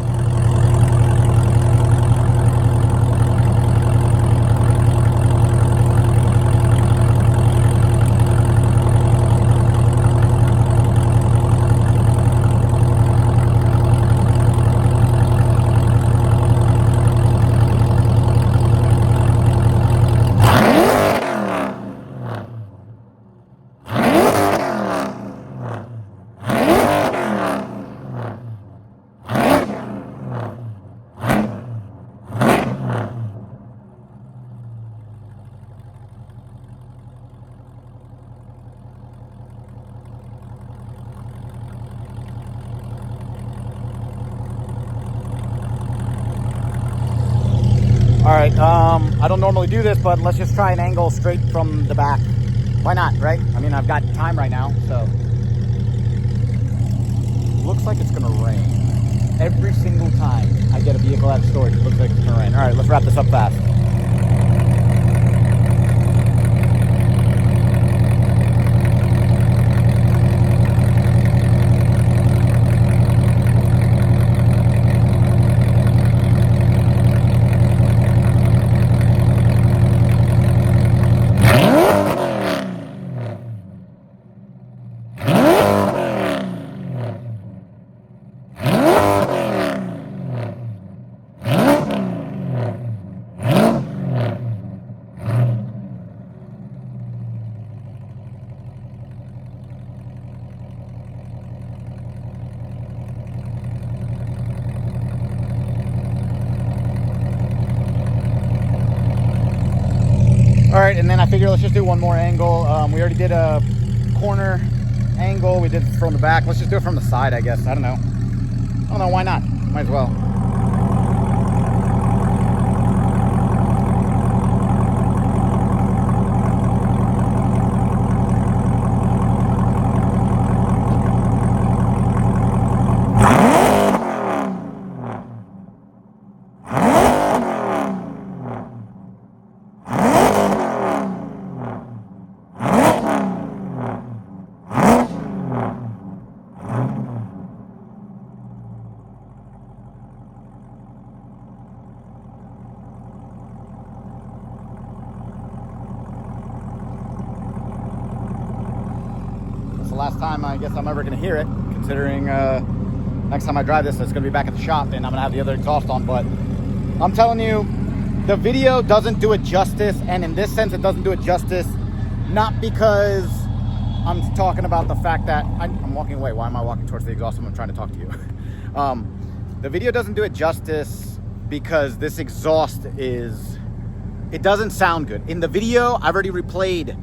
All right, I don't normally do this, but let's just try an angle straight from the back. Why not, right? I mean, I've got time right now, so. Looks like it's gonna rain. Every single time I get a vehicle out of storage, it looks like it's gonna rain. All right, let's wrap this up fast. All right, and then I figure let's just do one more angle. We already did a corner angle. We did it from the back. Let's just do it from the side, I guess. I don't know. Why not? Might as well. Last time I guess I'm ever gonna hear it, considering next time I drive this, it's gonna be back at the shop and I'm gonna have the other exhaust on. But I'm telling you, the video doesn't do it justice, and in this sense it doesn't do it justice, not because I'm talking about the fact that I'm walking away. Why am I walking towards the exhaust when I'm trying to talk to you? The video doesn't do it justice because this exhaust it doesn't sound good. In the video, I've already replayed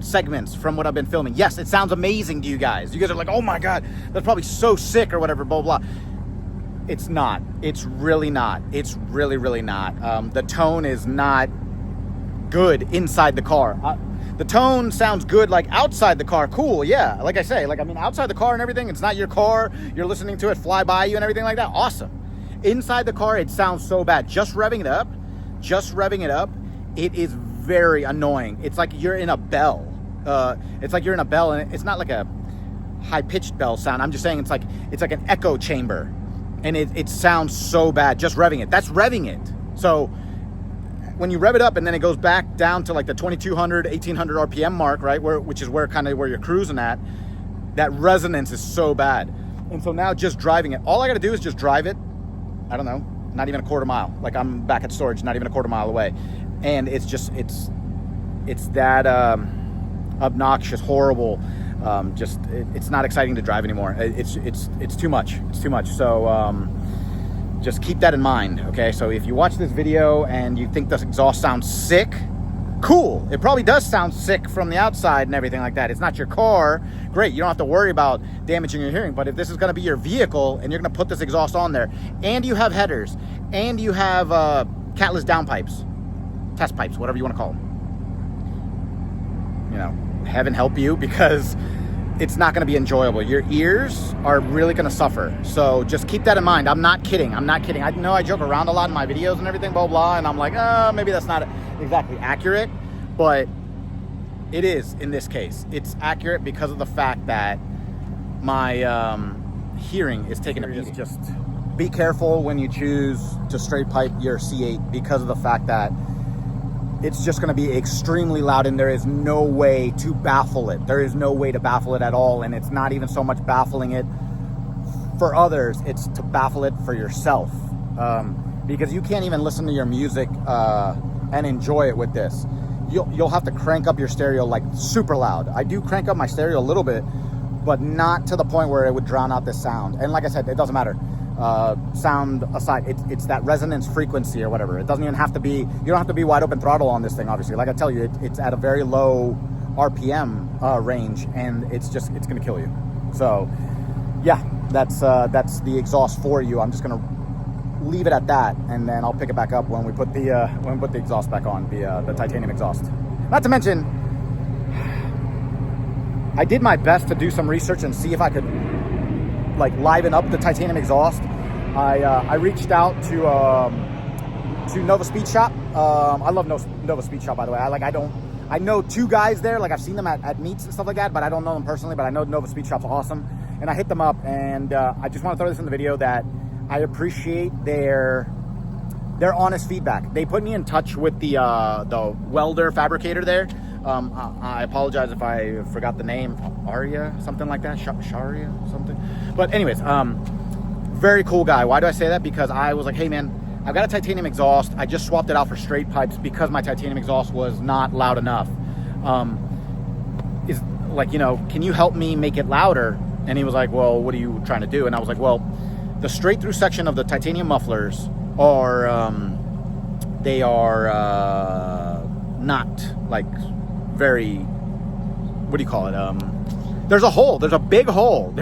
segments from what I've been filming. Yes, it sounds amazing to you guys. You guys are like, oh my God, that's probably so sick or whatever, blah, blah. It's not. It's really not. It's really, really not. The tone is not good inside the car. The tone sounds good like outside the car. Cool, yeah. Like I say, like, I mean, outside the car and everything, it's not your car. You're listening to it fly by you and everything like that. Awesome. Inside the car, it sounds so bad. Just revving it up, it is very annoying. It's like you're in a bell. It's like you're in a bell, and it's not like a high-pitched bell sound. I'm just saying it's like an echo chamber, and it sounds so bad just revving it. That's revving it. So when you rev it up and then it goes back down to like the 2200, 1800 RPM mark, right, which is where you're cruising at, that resonance is so bad. And so now just driving it, all I got to do is just drive it, I don't know, not even a quarter mile. Like, I'm back at storage, not even a quarter mile away. And it's just, it's that obnoxious, horrible, it's not exciting to drive anymore. It's too much. It's too much. So just keep that in mind, okay? So if you watch this video and you think this exhaust sounds sick, cool. It probably does sound sick from the outside and everything like that. It's not your car. Great, you don't have to worry about damaging your hearing. But if this is gonna be your vehicle and you're gonna put this exhaust on there, and you have headers, and you have catless downpipes, test pipes, whatever you wanna call them, you know, heaven help you, because it's not going to be enjoyable. Your ears are really going to suffer. So just keep that in mind. I'm not kidding. I know I joke around a lot in my videos and everything, blah, blah, and I'm like, maybe that's not exactly accurate, but it is in this case. It's accurate because of the fact that my hearing is taking a beating. Just be careful when you choose to straight pipe your C8 because of the fact that it's just going to be extremely loud, and there is no way to baffle it. There is no way to baffle it at all, and it's not even so much baffling it for others, it's to baffle it for yourself, because you can't even listen to your music and enjoy it with this. You'll have to crank up your stereo like super loud. I do crank up my stereo a little bit, but not to the point where it would drown out this sound. And like I said, it doesn't matter. Sound aside, it's that resonance frequency or whatever. It doesn't even have to be, you don't have to be wide open throttle on this thing, obviously. Like I tell you, it's at a very low RPM range, and it's gonna kill you. So yeah, that's the exhaust for you. I'm just gonna leave it at that, and then I'll pick it back up when we put the exhaust back on, the titanium exhaust. Not to mention, I did my best to do some research and see if I could like liven up the titanium exhaust. I reached out to Nova Speed Shop. I love Nova Speed Shop, by the way. I know two guys there. Like, I've seen them at meets and stuff like that, but I don't know them personally. But I know Nova Speed Shop's awesome, and I hit them up. And I just want to throw this in the video that I appreciate their honest feedback. They put me in touch with the welder fabricator there. I apologize if I forgot the name, Arya, something like that, Sharia, something. But anyways, very cool guy. Why do I say that? Because I was like, hey man, I've got a titanium exhaust. I just swapped it out for straight pipes because my titanium exhaust was not loud enough. Is like, you know, can you help me make it louder? And he was like, well, what are you trying to do? And I was like, well, the straight through section of the titanium mufflers are, they are not like very, what do you call it? There's a hole, there's a big hole.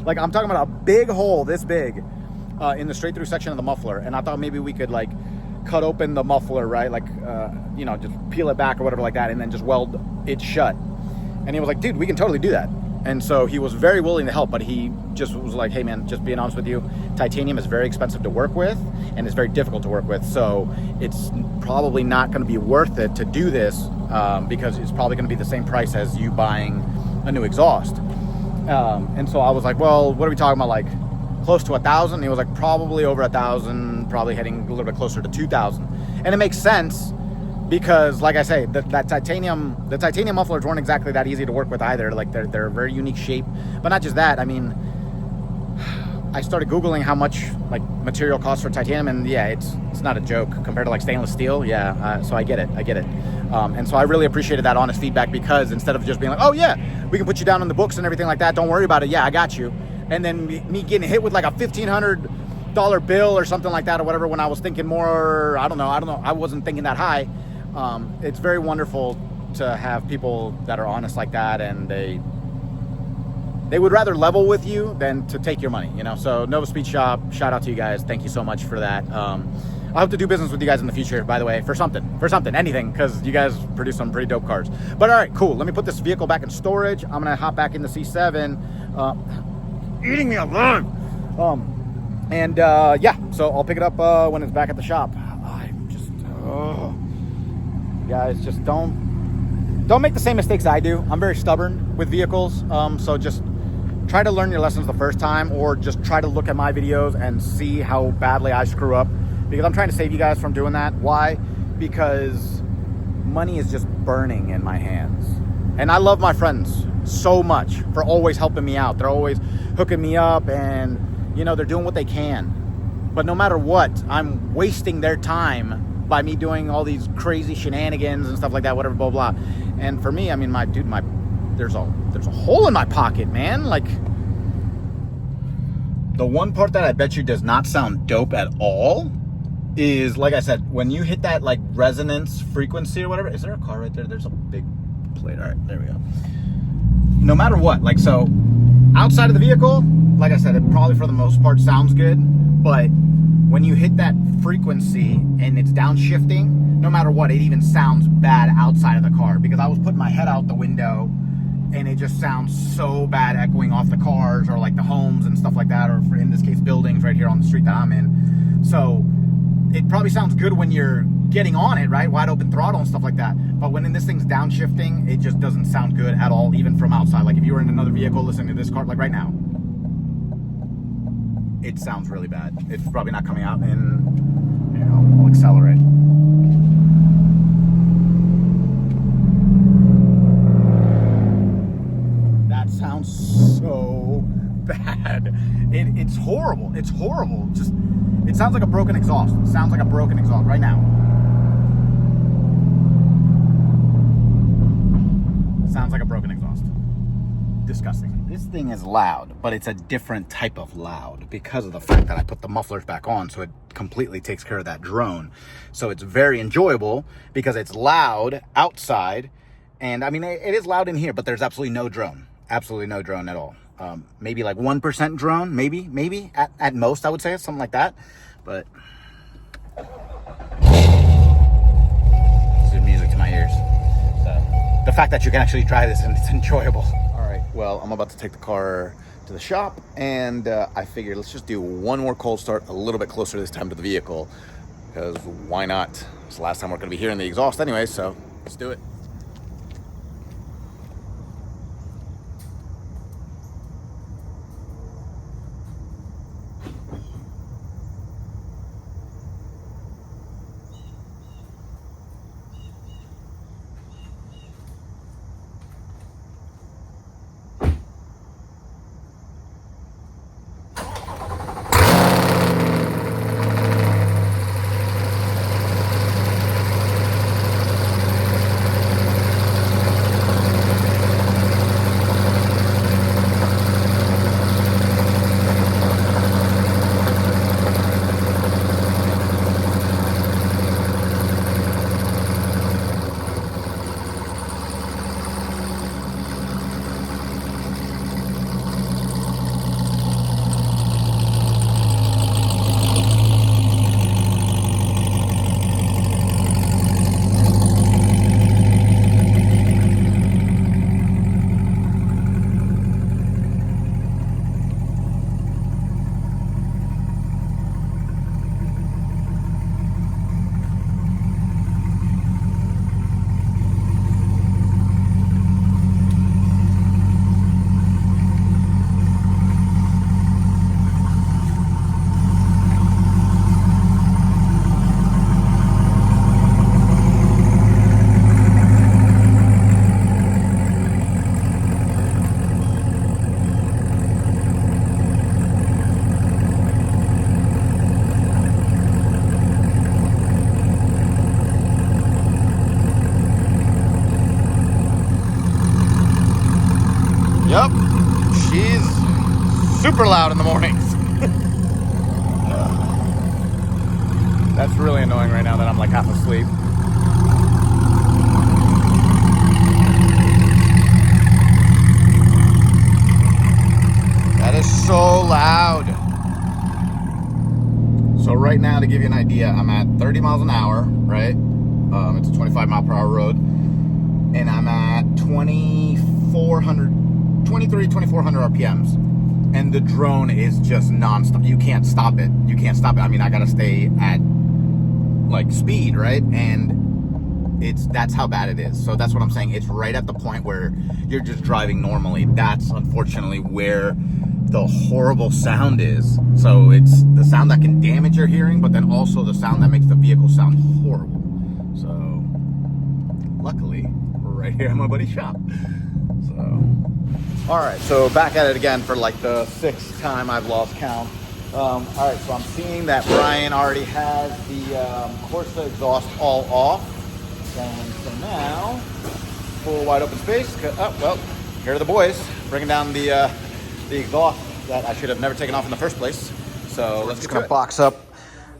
Like, I'm talking about a big hole this big in the straight through section of the muffler. And I thought maybe we could like cut open the muffler, right? Like, you know, just peel it back or whatever like that, and then just weld it shut. And he was like, dude, we can totally do that. And so he was very willing to help, but he just was like, hey man, just being honest with you, titanium is very expensive to work with, and it's very difficult to work with. So it's probably not going to be worth it to do this because it's probably going to be the same price as you buying a new exhaust. And so I was like, well, what are we talking about? Like close to 1,000? He was like, probably over 1,000, probably heading a little bit closer to 2,000. And it makes sense because, like I say, the titanium mufflers weren't exactly that easy to work with either. Like they're a very unique shape. But not just that, I mean, I started Googling how much like material costs for titanium, and yeah, it's not a joke compared to like stainless steel. Yeah, so I get it. And so I really appreciated that honest feedback, because instead of just being like, oh yeah, we can put you down in the books and everything like that, don't worry about it, yeah, I got you. And then me getting hit with like a $1,500 bill or something like that or whatever, when I was thinking more, I don't know, I wasn't thinking that high. It's very wonderful to have people that are honest like that, and they would rather level with you than to take your money, you know. So Nova Speed Shop, shout out to you guys, thank you so much for that. I'll have to do business with you guys in the future, by the way, for something, anything, because you guys produce some pretty dope cars. But all right, cool. Let me put this vehicle back in storage. I'm gonna hop back in the C7. Eating me alive. Yeah, so I'll pick it up when it's back at the shop. I'm just, you guys, just don't make the same mistakes I do. I'm very stubborn with vehicles, so just try to learn your lessons the first time, or just try to look at my videos and see how badly I screw up, because I'm trying to save you guys from doing that. Why? Because money is just burning in my hands. And I love my friends so much for always helping me out. They're always hooking me up, and you know, they're doing what they can. But no matter what, I'm wasting their time by me doing all these crazy shenanigans and stuff like that, whatever, blah, blah. And for me, I mean, there's a hole in my pocket, man. Like, the one part that I bet you does not sound dope at all is, like I said, when you hit that like resonance frequency or whatever. Is there a car right there? There's a big plate. All right, there we go. No matter what, like, so outside of the vehicle, like I said, it probably for the most part sounds good, but when you hit that frequency and it's downshifting, no matter what, it even sounds bad outside of the car, because I was putting my head out the window and it just sounds so bad echoing off the cars or like the homes and stuff like that, or in this case, buildings right here on the street that I'm in. So it probably sounds good when you're getting on it, right? Wide open throttle and stuff like that. But when this thing's downshifting, it just doesn't sound good at all, even from outside. Like if you were in another vehicle listening to this car, like right now, it sounds really bad. It's probably not coming out, and you know, I'll accelerate. That sounds so bad. It's horrible. It's horrible. Just, it sounds like a broken exhaust. It sounds like a broken exhaust right now. Sounds like a broken exhaust. Disgusting. This thing is loud, but it's a different type of loud because of the fact that I put the mufflers back on, so it completely takes care of that drone. So it's very enjoyable because it's loud outside, and I mean, it is loud in here, but there's absolutely no drone. Absolutely no drone at all. Maybe like 1% drone, maybe at most, I would say, something like that. But this is music to my ears. So the fact that you can actually try this and it's enjoyable. All right, well, I'm about to take the car to the shop, and I figured let's just do one more cold start a little bit closer this time to the vehicle, because why not? It's the last time we're going to be hearing the exhaust anyway, so let's do it. Yep, she's super loud in the mornings. That's really annoying right now that I'm like half asleep. That is so loud. So right now, to give you an idea, I'm at 30 miles an hour, right? It's a 25 mile per hour road. And I'm at 2400 RPMs. And the drone is just nonstop. You can't stop it. You can't stop it. I mean, I gotta stay at like speed, right? And that's how bad it is. So that's what I'm saying. It's right at the point where you're just driving normally. That's unfortunately where the horrible sound is. So it's the sound that can damage your hearing, but then also the sound that makes the vehicle sound horrible. So luckily, we're right here at my buddy's shop. So, all right, so back at it again for like the 6th time I've lost count. All right, so I'm seeing that Brian already has the Corsa exhaust all off. And so now, full wide open space. Oh, well, here are the boys bringing down the exhaust that I should have never taken off in the first place. So let's just gonna box up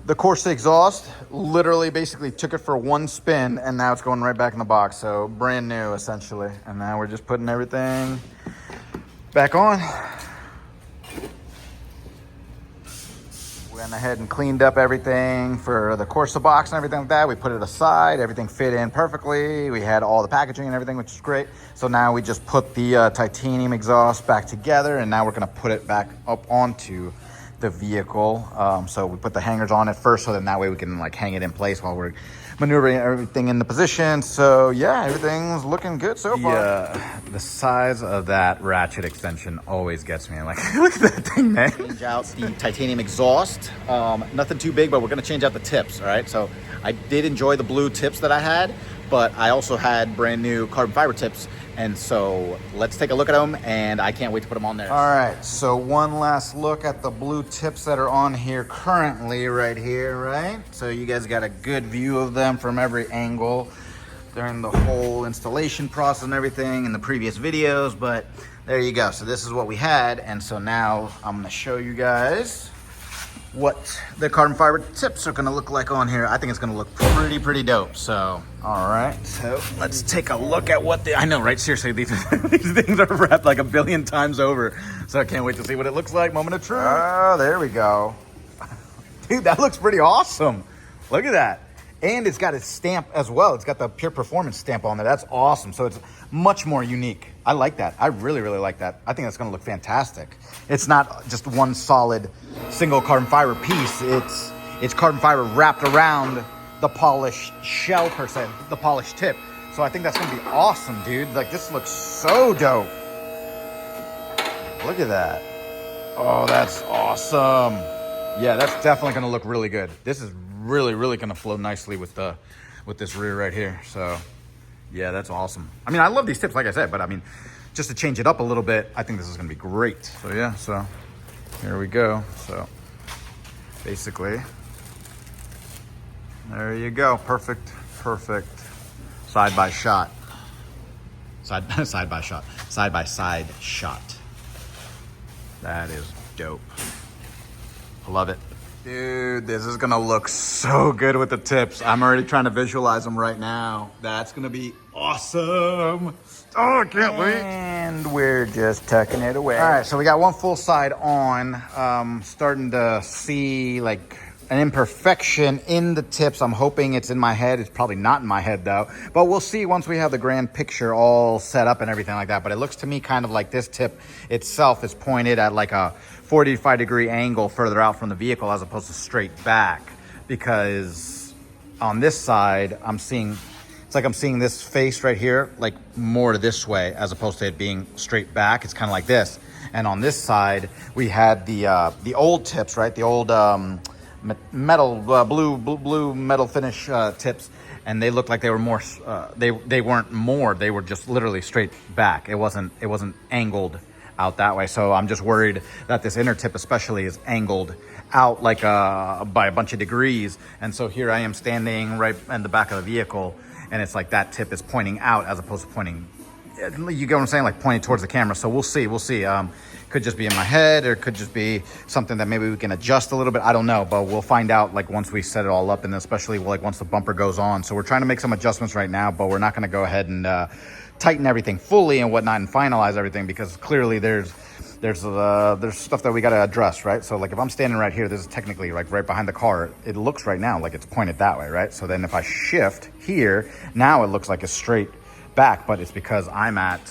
the Corsa exhaust. Literally, basically took it for one spin, and now it's going right back in the box. So brand new, essentially. And now we're just putting everything back on. Went ahead and cleaned up everything for the Corsa box and everything like that. We put it aside, everything fit in perfectly. We had all the packaging and everything, which is great. So now we just put the titanium exhaust back together, and now we're gonna put it back up onto the vehicle. So we put the hangers on it first, so then that way we can like hang it in place while we're maneuvering everything into position. So yeah, everything's looking good so far. Yeah, the size of that ratchet extension always gets me. Like, look at that thing, man. Change out the titanium exhaust. Nothing too big, but we're gonna change out the tips, all right? So I did enjoy the blue tips that I had, but I also had brand new carbon fiber tips. And so let's take a look at them, and I can't wait to put them on there. All right, so one last look at the blue tips that are on here currently right here, right? So you guys got a good view of them from every angle during the whole installation process and everything in the previous videos, but there you go. So this is what we had, and so now I'm gonna show you guys what the carbon fiber tips are gonna look like on here. I think it's gonna look pretty dope. So, all right, so let's take a look at what I know, right? Seriously, these things are wrapped like a billion times over. So I can't wait to see what it looks like. Moment of truth. Oh, there we go. Dude, that looks pretty awesome. Look at that. And it's got its stamp as well. It's got the Pure Performance stamp on there. That's awesome. So it's much more unique. I like that. I really like that. I think that's gonna look fantastic. It's not just one solid single carbon fiber piece. It's carbon fiber wrapped around the polished shell per se, the polished tip. So I think that's gonna be awesome, dude. Like, this looks so dope. Look at that. Oh, that's awesome. Yeah, that's definitely gonna look really good. This is really gonna flow nicely with this rear right here. So yeah, that's awesome. I mean, I love these tips, like I said, but I mean, just to change it up a little bit, I think this is gonna be great. So yeah, so here we go. So basically, there you go. Perfect side by shot. Side by side shot. That is dope. I love it. Dude, this is gonna look so good with the tips. I'm already trying to visualize them right now. That's gonna be awesome. Oh, I can't wait. And we're just tucking it away. All right, so we got one full side on. Starting to see like an imperfection in the tips. I'm hoping it's in my head. It's probably not in my head though, but we'll see once we have the grand picture all set up and everything like that. But it looks to me kind of like this tip itself is pointed at like a 45-degree angle further out from the vehicle as opposed to straight back, because on this side I'm seeing this face right here like more this way as opposed to it being straight back. It's kind of like this. And on this side we had the old tips, right? The old metal blue metal finish tips, and they looked like they were more they weren't more, they were just literally straight back. It wasn't angled out that way. So I'm just worried that this inner tip especially is angled out like by a bunch of degrees. And so here I am standing right in the back of the vehicle, and it's like that tip is pointing out as opposed to pointing, you get what I'm saying, like pointing towards the camera. So we'll see. Could just be in my head, or it could just be something that maybe we can adjust a little bit. I don't know, but we'll find out like once we set it all up, and especially like once the bumper goes on. So we're trying to make some adjustments right now, but we're not going to go ahead and tighten everything fully and whatnot and finalize everything, because clearly there's there's stuff that we got to address, right? So like if I'm standing right here, this is technically like right behind the car. It looks right now like it's pointed that way, right? So then if I shift here, now it looks like it's straight back, but it's because I'm at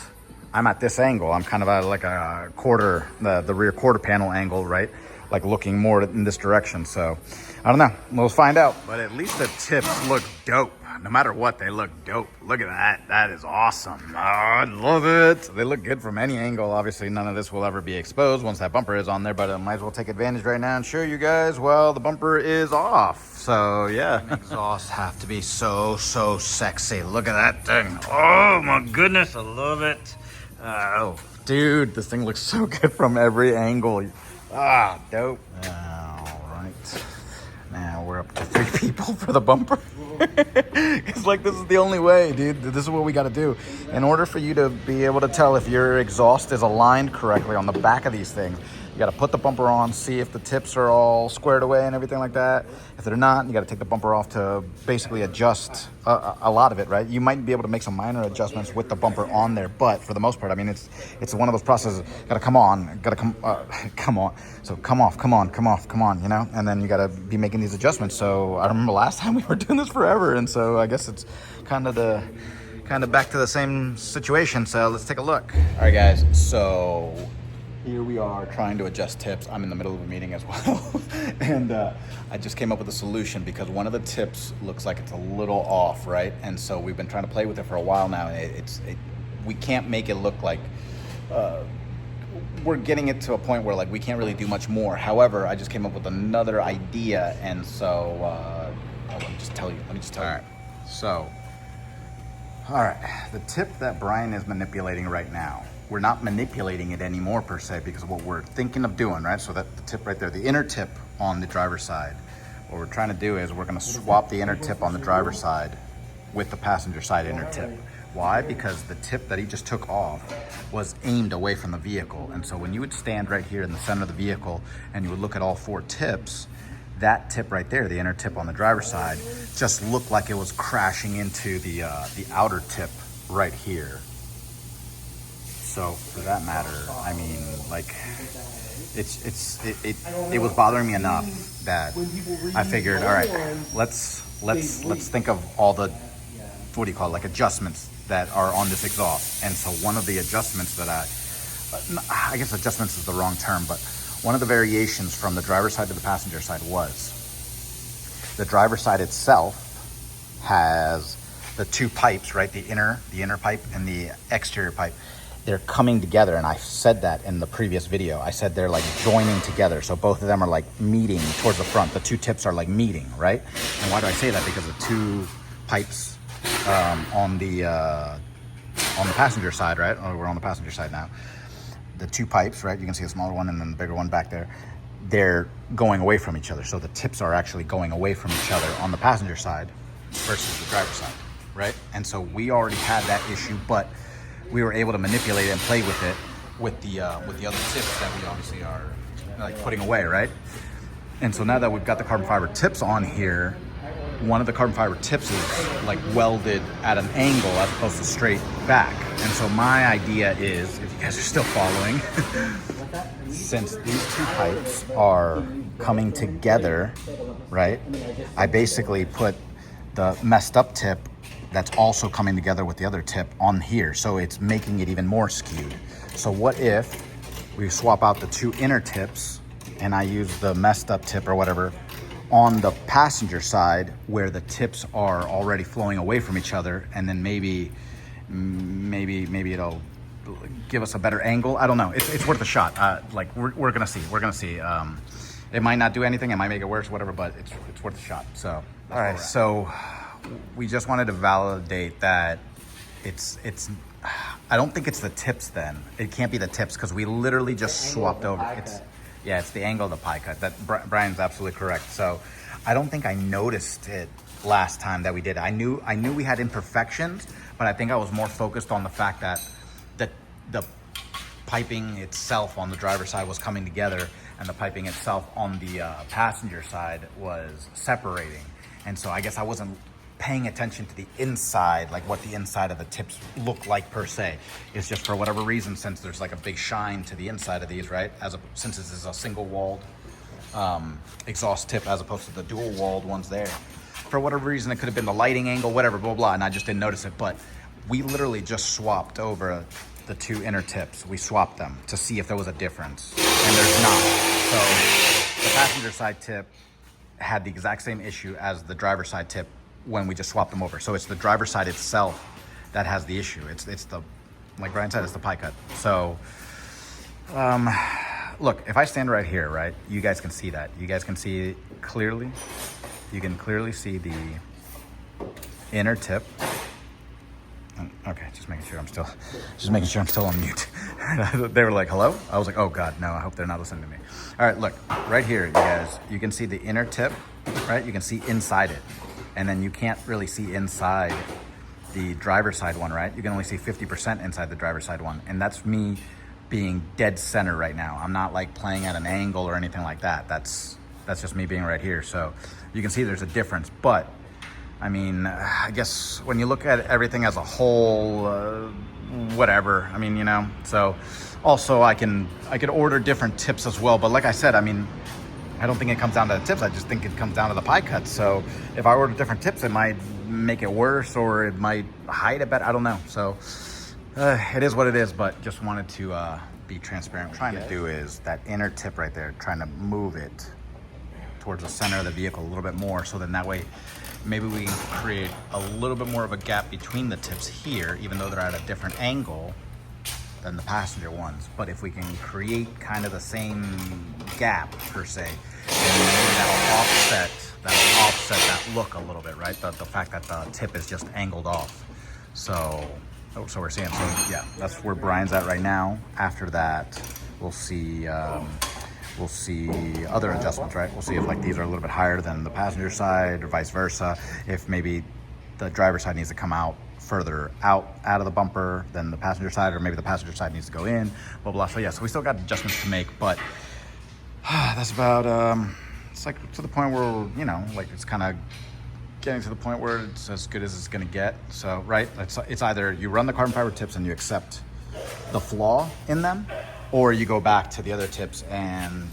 this angle. I'm kind of at like a quarter, the rear quarter panel angle, right? Like looking more in this direction. So I don't know, we'll find out. But at least the tips look dope. No matter what, they look dope. Look at that. That is awesome. Oh, I love it. They look good from any angle. Obviously, none of this will ever be exposed once that bumper is on there, but I might as well take advantage right now and show you guys while the bumper is off. So, yeah. Exhausts have to be so sexy. Look at that thing. Oh, my goodness. I love it. Oh, dude, this thing looks so good from every angle. Ah, dope. All right. Now we're up to 3 people for the bumper. It's like, this is the only way, dude. This is what we got to do. In order for you to be able to tell if your exhaust is aligned correctly on the back of these things, you got to put the bumper on, see if the tips are all squared away and everything like that. If they're not, you got to take the bumper off to basically adjust a lot of it, right? You might be able to make some minor adjustments with the bumper on there, but for the most part, I mean, it's one of those processes. Got to come on, got to come on. So come off, come on, you know? And then you got to be making these adjustments. So I remember last time we were doing this forever, and so I guess it's kind of back to the same situation. So let's take a look. All right, guys. So here we are trying to adjust tips. I'm in the middle of a meeting as well. And I just came up with a solution because one of the tips looks like it's a little off, right? And so we've been trying to play with it for a while now. And we can't make it look like we're getting it to a point where like we can't really do much more. However, I just came up with another idea. And so let me just tell you. All right. So, all right. The tip that Brian is manipulating right now, we're not manipulating it anymore per se, because of what we're thinking of doing, right? So that the tip right there, the inner tip on the driver's side, what we're trying to do is we're going to swap the inner tip on the driver's side with the passenger side inner tip. Why? Because the tip that he just took off was aimed away from the vehicle. And so when you would stand right here in the center of the vehicle and you would look at all 4 tips, that tip right there, the inner tip on the driver's side, just looked like it was crashing into the outer tip right here. So for that matter, I mean, like, it was bothering me enough that I figured, all right, let's think of all the, what do you call it, like adjustments that are on this exhaust. And so one of the adjustments that I guess adjustments is the wrong term, but one of the variations from the driver's side to the passenger side was the driver's side itself has the 2 pipes, right? The inner pipe and the exterior pipe. They're coming together, and I said that in the previous video. I said they're like joining together, so both of them are like meeting towards the front. The 2 tips are like meeting, right? And why do I say that? Because the 2 pipes on the passenger side, right? Oh, we're on the passenger side now. The 2 pipes, right? You can see a smaller one and then the bigger one back there. They're going away from each other, so the tips are actually going away from each other on the passenger side versus the driver's side, right? And so we already had that issue, but we were able to manipulate it and play with it with the other tips that we obviously are like putting away, right? And so now that we've got the carbon fiber tips on here, one of the carbon fiber tips is like welded at an angle as opposed to straight back. And so my idea is, if you guys are still following, since these 2 pipes are coming together, right? I basically put the messed up tip that's also coming together with the other tip on here. So it's making it even more skewed. So what if we swap out the 2 inner tips and I use the messed up tip or whatever on the passenger side where the tips are already flowing away from each other, and then maybe it'll give us a better angle. I don't know. It's worth a shot. Like we're gonna see. It might not do anything. It might make it worse, whatever, but it's worth a shot. So all right. So we just wanted to validate that it's I don't think it's the tips then. It can't be the tips because we literally just swapped over. It's the angle of the pie cut. That Brian's absolutely correct. So I don't think I noticed it last time that we did it. I knew we had imperfections, but I think I was more focused on the fact that the piping itself on the driver's side was coming together and the piping itself on the passenger side was separating. And so I guess I wasn't paying attention to the inside, like what the inside of the tips look like per se. It's just for whatever reason, since there's like a big shine to the inside of these, right? Since this is a single walled exhaust tip as opposed to the dual walled ones there. For whatever reason, it could have been the lighting angle, whatever, blah, blah, and I just didn't notice it. But we literally just swapped over the two inner tips. We swapped them to see if there was a difference, and there's not. So the passenger side tip had the exact same issue as the driver side tip when we just swapped them over. So it's the driver side itself that has the issue. It's the, like Brian said, it's the pie cut. So, look, if I stand right here, right, you guys can see that. You guys can see clearly. You can clearly see the inner tip. Okay, just making sure I'm still on mute. They were like, hello? I was like, oh God, no, I hope they're not listening to me. All right, look, right here, you guys, you can see the inner tip, right? You can see inside it. And then you can't really see inside the driver's side one, right? You can only see 50% inside the driver's side one. And that's me being dead center right now. I'm not like playing at an angle or anything like that. That's just me being right here. So you can see there's a difference. But I mean, I guess when you look at everything as a whole, whatever, I mean, you know, so also I could order different tips as well. But like I said, I mean, I don't think it comes down to the tips. I just think it comes down to the pie cuts. So if I order different tips, it might make it worse or it might hide it better. I don't know. So it is what it is, but just wanted to be transparent. What I'm trying to do is that inner tip right there, trying to move it towards the center of the vehicle a little bit more. So then that way, maybe we can create a little bit more of a gap between the tips here, even though they're at a different angle than the passenger ones. But if we can create kind of the same gap per se, then maybe that'll offset that look a little bit, right? The fact that the tip is just angled off. So we're seeing, so yeah, that's where Brian's at right now. After that, we'll see other adjustments, right? We'll see if like these are a little bit higher than the passenger side or vice versa. If maybe the driver's side needs to come out further out of the bumper than the passenger side, or maybe the passenger side needs to go in, blah, blah. So yeah, so we still got adjustments to make, but that's about, it's like to the point where, you know, like it's kind of getting to the point where it's as good as it's gonna get. So, right, it's either you run the carbon fiber tips and you accept the flaw in them, or you go back to the other tips. And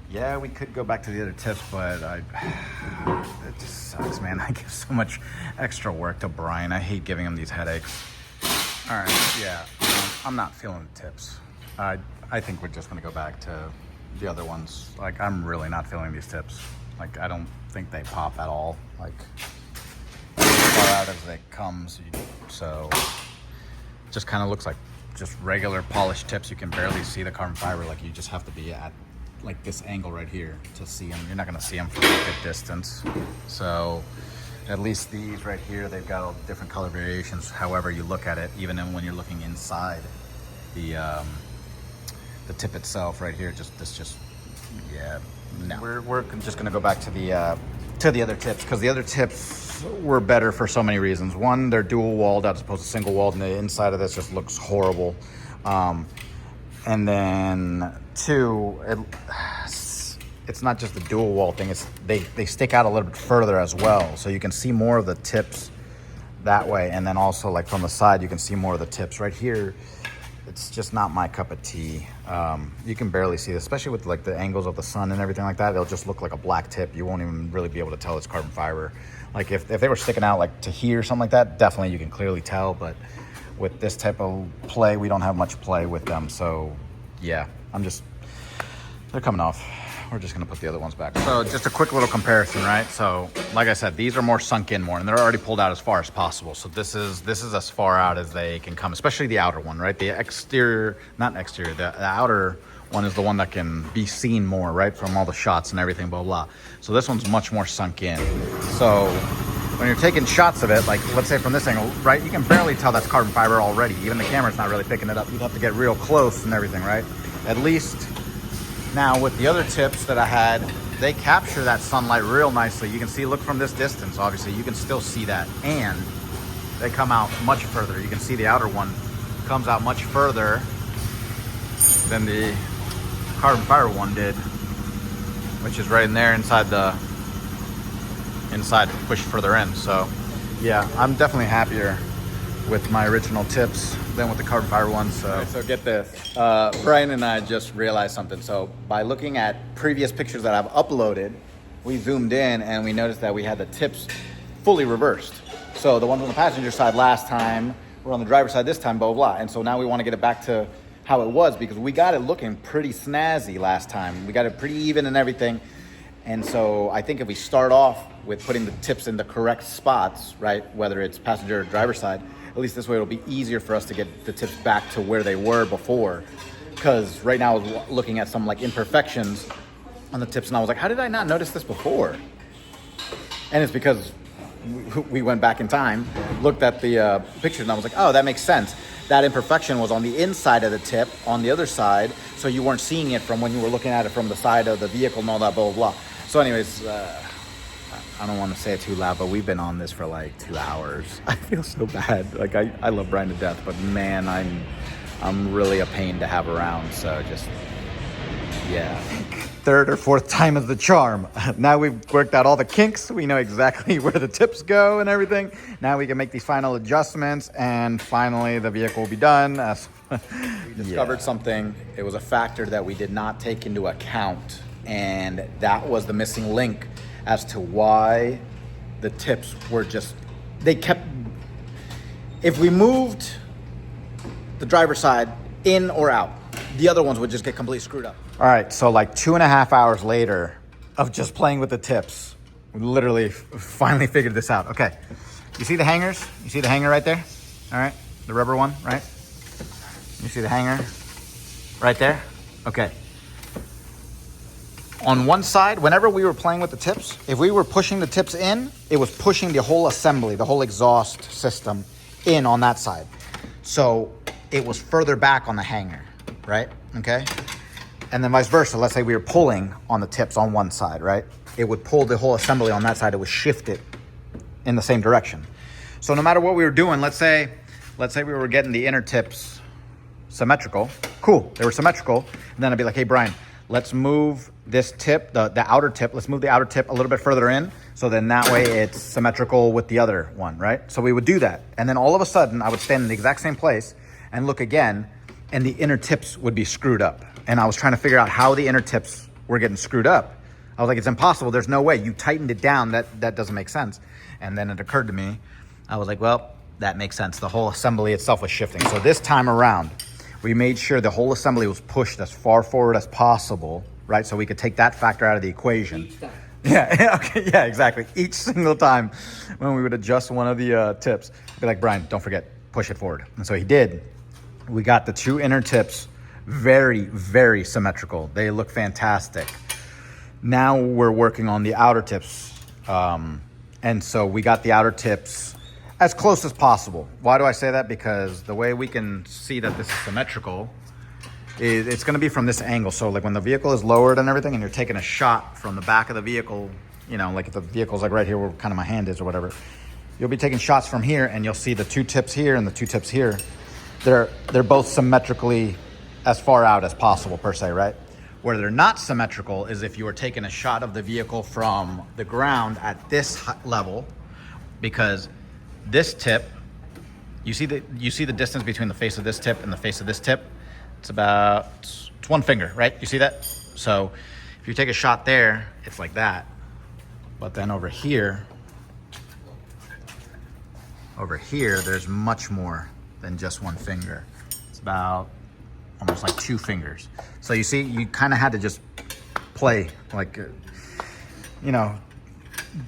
yeah, we could go back to the other tips, but it just sucks, man. I give so much extra work to Brian. I hate giving him these headaches. All right, yeah, I'm not feeling the tips. I think we're just gonna go back to the other ones. Like, I'm really not feeling these tips. Like, I don't think they pop at all. Like, as far out as it comes. So, just kind of looks like just regular polished tips. You can barely see the carbon fiber. Like, you just have to be at like this angle right here to see them. You're not gonna see them from a good distance. So at least these right here, they've got all different color variations. However you look at it, even when you're looking inside the tip itself right here, yeah, no. We're just gonna go back to the other tips, because the other tips were better for so many reasons. One, they're dual walled as opposed to single walled, and the inside of this just looks horrible. And then two, it's not just the dual wall thing, it's they stick out a little bit further as well, so you can see more of the tips that way. And then also, like, from the side, you can see more of the tips. Right here, it's just not my cup of tea. You can barely see it, especially with like the angles of the sun and everything like that. It'll just look like a black tip. You won't even really be able to tell it's carbon fiber. Like if they were sticking out like to here or something like that, definitely you can clearly tell. But with this type of play, we don't have much play with them. So yeah, they're coming off. We're just gonna put the other ones back. So just a quick little comparison, right? So like I said, these are more sunk in more, and they're already pulled out as far as possible. So this is as far out as they can come, especially the outer one, right? The outer one is the one that can be seen more, right? From all the shots and everything, blah, blah. So this one's much more sunk in. So when you're taking shots of it, like let's say from this angle, right? You can barely tell that's carbon fiber already. Even the camera's not really picking it up. You'd have to get real close and everything, right? At least. Now with the other tips that I had, they capture that sunlight real nicely. You can see, look from this distance, obviously, you can still see that. And they come out much further. You can see the outer one comes out much further than the carbon fiber one did, which is right in there inside pushed further in. So Yeah, I'm definitely happier with my original tips than with the carbon fiber ones. So get this. Brian and I just realized something. So by looking at previous pictures that I've uploaded, we zoomed in and we noticed that we had the tips fully reversed. So the ones on the passenger side last time were on the driver's side this time, blah, blah, blah. And so now we want to get it back to how it was because we got it looking pretty snazzy last time. We got it pretty even and everything. And so I think if we start off with putting the tips in the correct spots, right, whether it's passenger or driver's side, at least this way it'll be easier for us to get the tips back to where they were before. Because right now I was looking at some like imperfections on the tips and I was like, how did I not notice this before? And it's because we went back in time, looked at the pictures and I was like, oh, that makes sense. That imperfection was on the inside of the tip, on the other side, so you weren't seeing it from when you were looking at it from the side of the vehicle and all that, blah, blah, blah. So anyways, I don't want to say it too loud, but we've been on this for like 2 hours. I feel so bad. Like I love Brian to death, but man, I'm really a pain to have around. So just, yeah. Third or fourth time is the charm. Now we've worked out all the kinks. We know exactly where the tips go and everything. Now we can make these final adjustments and finally the vehicle will be done. We discovered something. It was a factor that we did not take into account. And that was the missing link as to why the tips were just, they kept, if we moved the driver's side in or out, the other ones would just get completely screwed up. All right, so like 2.5 hours later of just playing with the tips, we literally finally figured this out. Okay, you see the hangers? You see the hanger right there? All right, the rubber one, right? You see the hanger right there? Okay. On one side, whenever we were playing with the tips, if we were pushing the tips in, it was pushing the whole assembly, the whole exhaust system in on that side. So it was further back on the hanger, right? Okay. And then vice versa. Let's say we were pulling on the tips on one side, right? It would pull the whole assembly on that side. It would shift it in the same direction. So no matter what we were doing, let's say we were getting the inner tips symmetrical. Cool. They were symmetrical. And then I'd be like, hey, Brian, let's move this tip, the outer tip, let's move the outer tip a little bit further in. So then that way it's symmetrical with the other one, right? So we would do that. And then all of a sudden I would stand in the exact same place and look again and the inner tips would be screwed up. And I was trying to figure out how the inner tips were getting screwed up. I was like, it's impossible. There's no way. You tightened it down. That doesn't make sense. And then it occurred to me, I was like, well, that makes sense. The whole assembly itself was shifting. So this time around, we made sure the whole assembly was pushed as far forward as possible, right? So we could take that factor out of the equation. Each time. Yeah, okay, yeah, exactly. Each single time when we would adjust one of the tips, I'd be like, Brian, don't forget, push it forward. And so he did. We got the two inner tips very, very symmetrical. They look fantastic. Now we're working on the outer tips. And so we got the outer tips as close as possible. Why do I say that? Because the way we can see that this is symmetrical is it's gonna be from this angle. So like when the vehicle is lowered and everything and you're taking a shot from the back of the vehicle, you know, like if the vehicle's like right here where kind of my hand is or whatever, you'll be taking shots from here and you'll see the two tips here and the two tips here. They're both symmetrically as far out as possible per se, right? Where they're not symmetrical is if you were taking a shot of the vehicle from the ground at this level, because this tip, you see the distance between the face of this tip and the face of this tip? It's one finger, right? You see that? So if you take a shot there, it's like that. But then over here, there's much more than just one finger. It's about almost like 2 fingers. So you see, you kind of had to just play, like, you know,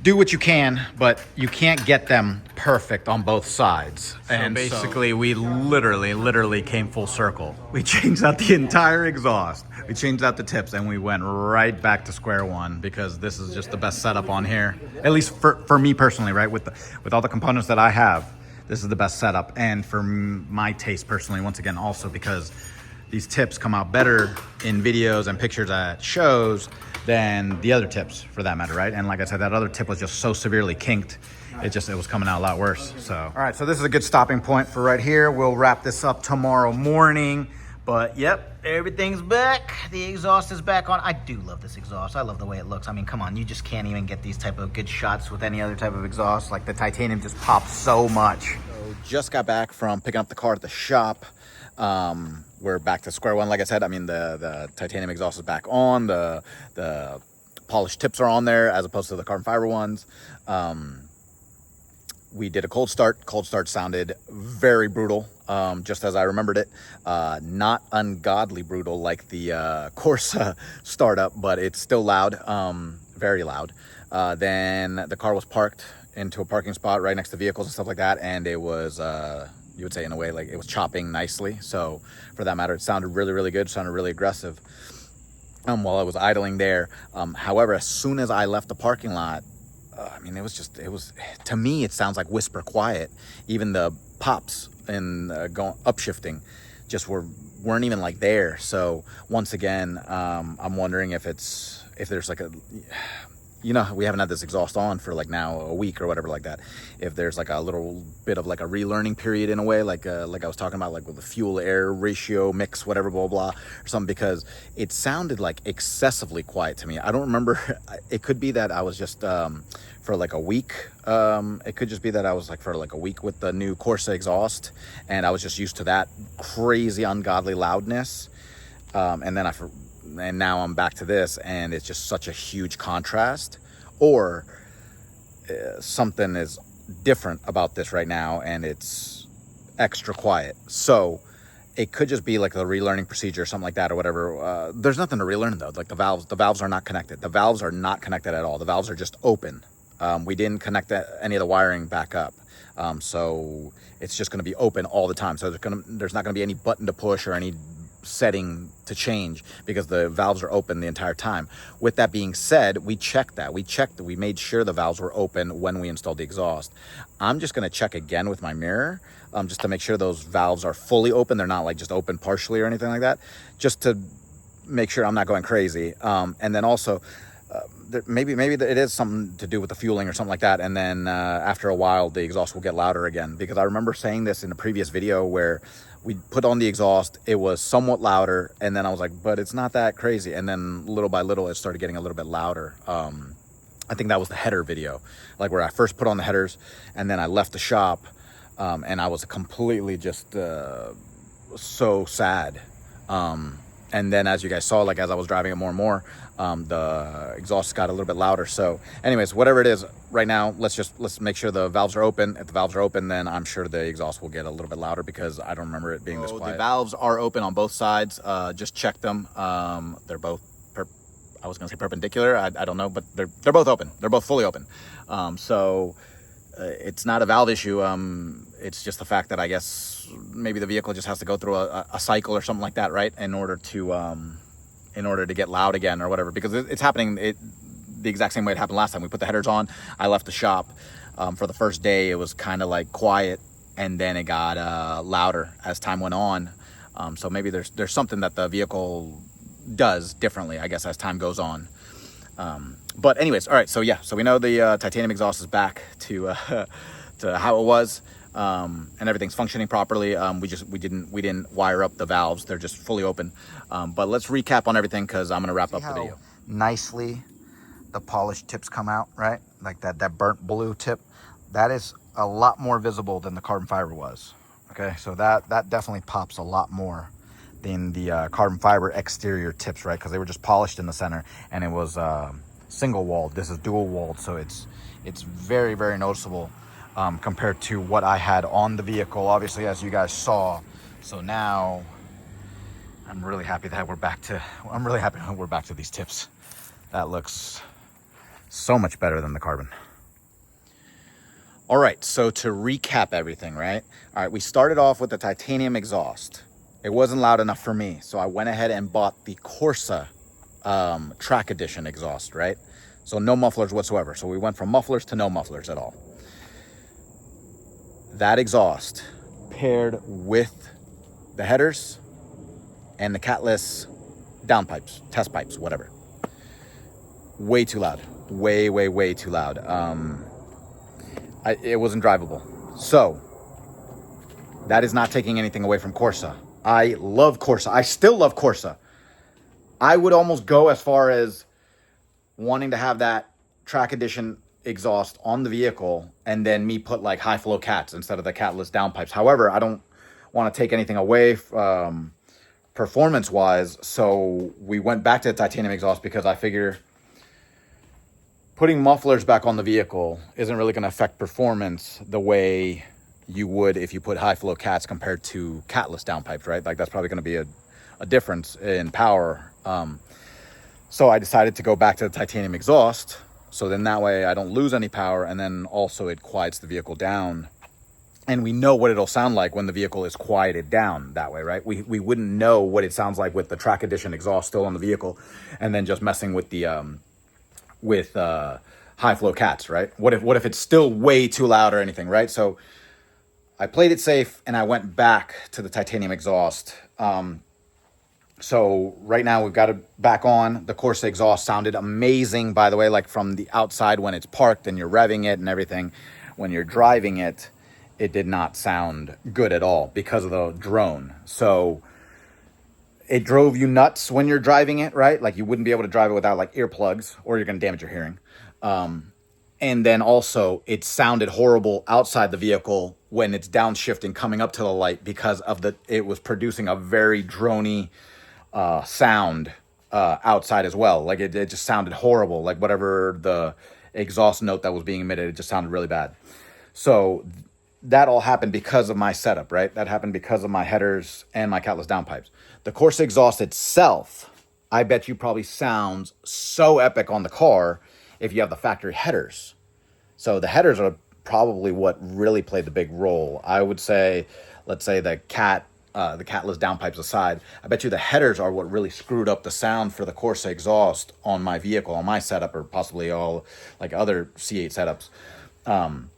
do what you can, but you can't get them perfect on both sides. And basically, we literally came full circle. We changed out the entire exhaust. We changed out the tips, and we went right back to square one because this is just the best setup on here. At least for me personally, right? With all the components that I have, this is the best setup. And for my taste personally, once again, also because these tips come out better in videos and pictures at shows than the other tips for that matter, right? And like I said, that other tip was just so severely kinked, it was coming out a lot worse. So, all right, so this is a good stopping point for right here. We'll wrap this up tomorrow morning. But yep, everything's back. The exhaust is back on. I do love this exhaust. I love the way it looks. I mean, come on, you just can't even get these type of good shots with any other type of exhaust. Like the titanium just pops so much. So just got back from picking up the car at the shop. We're back to square one. Like I said, I mean, the titanium exhaust is back on. The polished tips are on there as opposed to the carbon fiber ones. We did a cold start. Cold start sounded very brutal, just as I remembered it. Not ungodly brutal like the Corsa startup, but it's still loud, very loud. Then the car was parked into a parking spot right next to vehicles and stuff like that, and it was, you would say in a way, like it was chopping nicely. So for that matter, it sounded really, really good, sounded really aggressive while I was idling there. However, as soon as I left the parking lot, I mean, to me, it sounds like whisper quiet. Even the pops and going upshifting just weren't even like there. So once again, I'm wondering if there's like we haven't had this exhaust on for like now a week or whatever like that. If there's like a little bit of like a relearning period in a way, like I was talking about, like with the fuel air ratio mix, whatever, blah, blah, or something, because it sounded like excessively quiet to me. I don't remember. It could be that I was just, for like a week. It could just be that I was like for like a week with the new Corsa exhaust and I was just used to that crazy, ungodly loudness. And now I'm back to this, and it's just such a huge contrast, or something is different about this right now, and it's extra quiet. So it could just be like a relearning procedure or something like that, or whatever. There's nothing to relearn though. Like the valves are not connected. The valves are not connected at all. The valves are just open. We didn't connect any of the wiring back up. So it's just going to be open all the time. So there's not going to be any button to push or any setting to change because the valves are open the entire time. With that being said, we checked that. We made sure the valves were open when we installed the exhaust. I'm just going to check again with my mirror, just to make sure those valves are fully open. They're not like just open partially or anything like that, just to make sure I'm not going crazy. And then also, maybe it is something to do with the fueling or something like that. And then after a while, the exhaust will get louder again, because I remember saying this in a previous video where we put on the exhaust, it was somewhat louder, and then I was like, but it's not that crazy. And then little by little, it started getting a little bit louder. I think that was the header video, like where I first put on the headers, and then I left the shop, and I was completely just so sad. And then as you guys saw, like as I was driving it more and more, the exhaust got a little bit louder. So anyways, whatever it is right now, let's make sure the valves are open. If the valves are open, then I'm sure the exhaust will get a little bit louder, because I don't remember it being this quiet. The valves are open on both sides. Just check them. They're both, I was gonna say perpendicular. I don't know, but they're both open. They're both fully open. So it's not a valve issue. It's just the fact that I guess maybe the vehicle just has to go through a cycle or something like that, right? In order to get loud again or whatever, because it's happening the exact same way it happened last time. We put the headers on. I left the shop. For the first day, it was kind of like quiet, and then it got louder as time went on. So maybe there's something that the vehicle does differently, I guess, as time goes on. But anyways, all right. So yeah, so we know the titanium exhaust is back to how it was, and everything's functioning properly. We didn't wire up the valves; they're just fully open. But let's recap on everything, because I'm gonna wrap up the video. Nicely, the polished tips come out, right? Like that burnt blue tip. That is a lot more visible than the carbon fiber was. Okay, so that definitely pops a lot more than the carbon fiber exterior tips, right? Because they were just polished in the center, and it was single walled. This is dual walled, so it's very, very noticeable compared to what I had on the vehicle, obviously, as you guys saw. So now I'm really happy that we're back to these tips. That looks so much better than the carbon. All right, so to recap everything, right? All right, we started off with the titanium exhaust. It wasn't loud enough for me, so I went ahead and bought the Corsa Track Edition exhaust, right? So no mufflers whatsoever. So we went from mufflers to no mufflers at all. That exhaust paired with the headers and the catless downpipes, test pipes, whatever. Way too loud. Way too loud. It wasn't drivable. So that is not taking anything away from Corsa. I love Corsa. I still love Corsa. I would almost go as far as wanting to have that track edition exhaust on the vehicle and then me put like high flow cats instead of the catless downpipes. However, I don't want to take anything away performance wise, so we went back to the titanium exhaust because I figure putting mufflers back on the vehicle isn't really going to affect performance the way you would if you put high flow cats compared to catless downpipes, right? Like that's probably going to be a difference in power. So I decided to go back to the titanium exhaust. So then that way I don't lose any power, and then also it quiets the vehicle down. And we know what it'll sound like when the vehicle is quieted down that way, right? We wouldn't know what it sounds like with the track edition exhaust still on the vehicle and then just messing with the high flow cats, right? What if it's still way too loud or anything, right? So I played it safe and I went back to the titanium exhaust. So right now we've got it back on. The Corsa exhaust sounded amazing, by the way, like from the outside when it's parked and you're revving it and everything. When you're driving it, it did not sound good at all because of the drone. So it drove you nuts when you're driving it, right? Like you wouldn't be able to drive it without like earplugs or you're going to damage your hearing. And then also it sounded horrible outside the vehicle when it's downshifting coming up to the light because of it was producing a very drony sound outside as well. Like it just sounded horrible. Like whatever the exhaust note that was being emitted, it just sounded really bad. So that all happened because of my setup, right? That happened because of my headers and my catless downpipes. The Corsa exhaust itself, I bet you probably sounds so epic on the car if you have the factory headers. So the headers are probably what really played the big role. I would say, let's say the catless downpipes aside, I bet you the headers are what really screwed up the sound for the Corsa exhaust on my vehicle, on my setup, or possibly all like other C8 setups.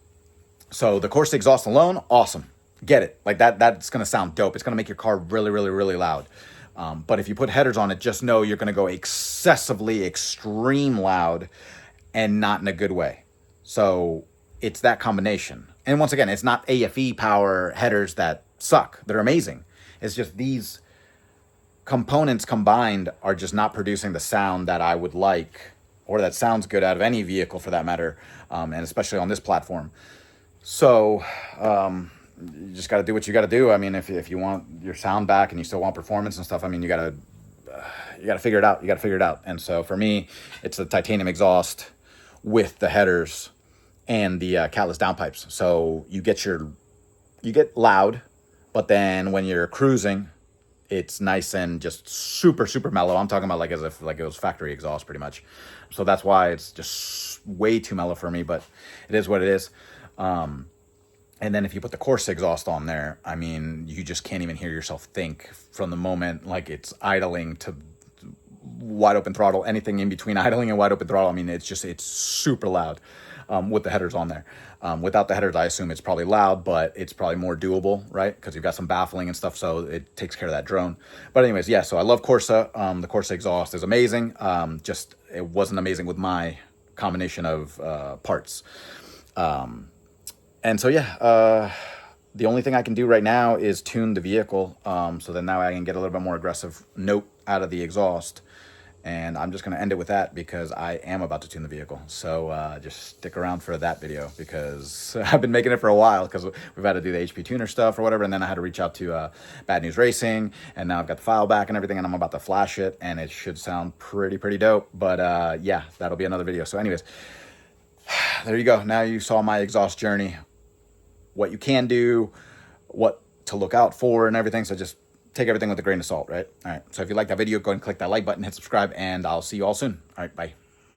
So the Corsa exhaust alone, awesome. Get it. Like that's going to sound dope. It's going to make your car really, really, really loud. But if you put headers on it, just know you're going to go excessively extreme loud and not in a good way. So it's that combination. And once again, it's not AFE power headers that suck. They're amazing. It's just these components combined are just not producing the sound that I would like, or that sounds good out of any vehicle for that matter, and especially on this platform. So you just got to do what you got to do. I mean, if you want your sound back and you still want performance and stuff, I mean, you got to figure it out. You got to figure it out. And so for me, it's the titanium exhaust with the headers and the catless downpipes. So you get loud, but then when you're cruising, it's nice and just super, super mellow. I'm talking about like as if like it was factory exhaust pretty much. So that's why it's just way too mellow for me, but it is what it is. And then if you put the Corsa exhaust on there, I mean, you just can't even hear yourself think from the moment like it's idling to wide open throttle, anything in between idling and wide open throttle. I mean, it's super loud with the headers on there. Without the headers, I assume it's probably loud, but it's probably more doable, right? Because you've got some baffling and stuff, so it takes care of that drone. But anyways, yeah, so I love Corsa. The Corsa exhaust is amazing. Just it wasn't amazing with my combination of parts. And so, yeah, the only thing I can do right now is tune the vehicle. So then now I can get a little bit more aggressive note out of the exhaust. And I'm just going to end it with that because I am about to tune the vehicle. So just stick around for that video because I've been making it for a while because we've had to do the HP tuner stuff or whatever. And then I had to reach out to Bad News Racing. And now I've got the file back and everything. And I'm about to flash it. And it should sound pretty dope. But yeah, that'll be another video. So anyways, there you go. Now you saw my exhaust journey. What you can do, what to look out for and everything. So just take everything with a grain of salt, right? All right. So if you like that video, go ahead and click that like button, hit subscribe, and I'll see you all soon. All right. Bye.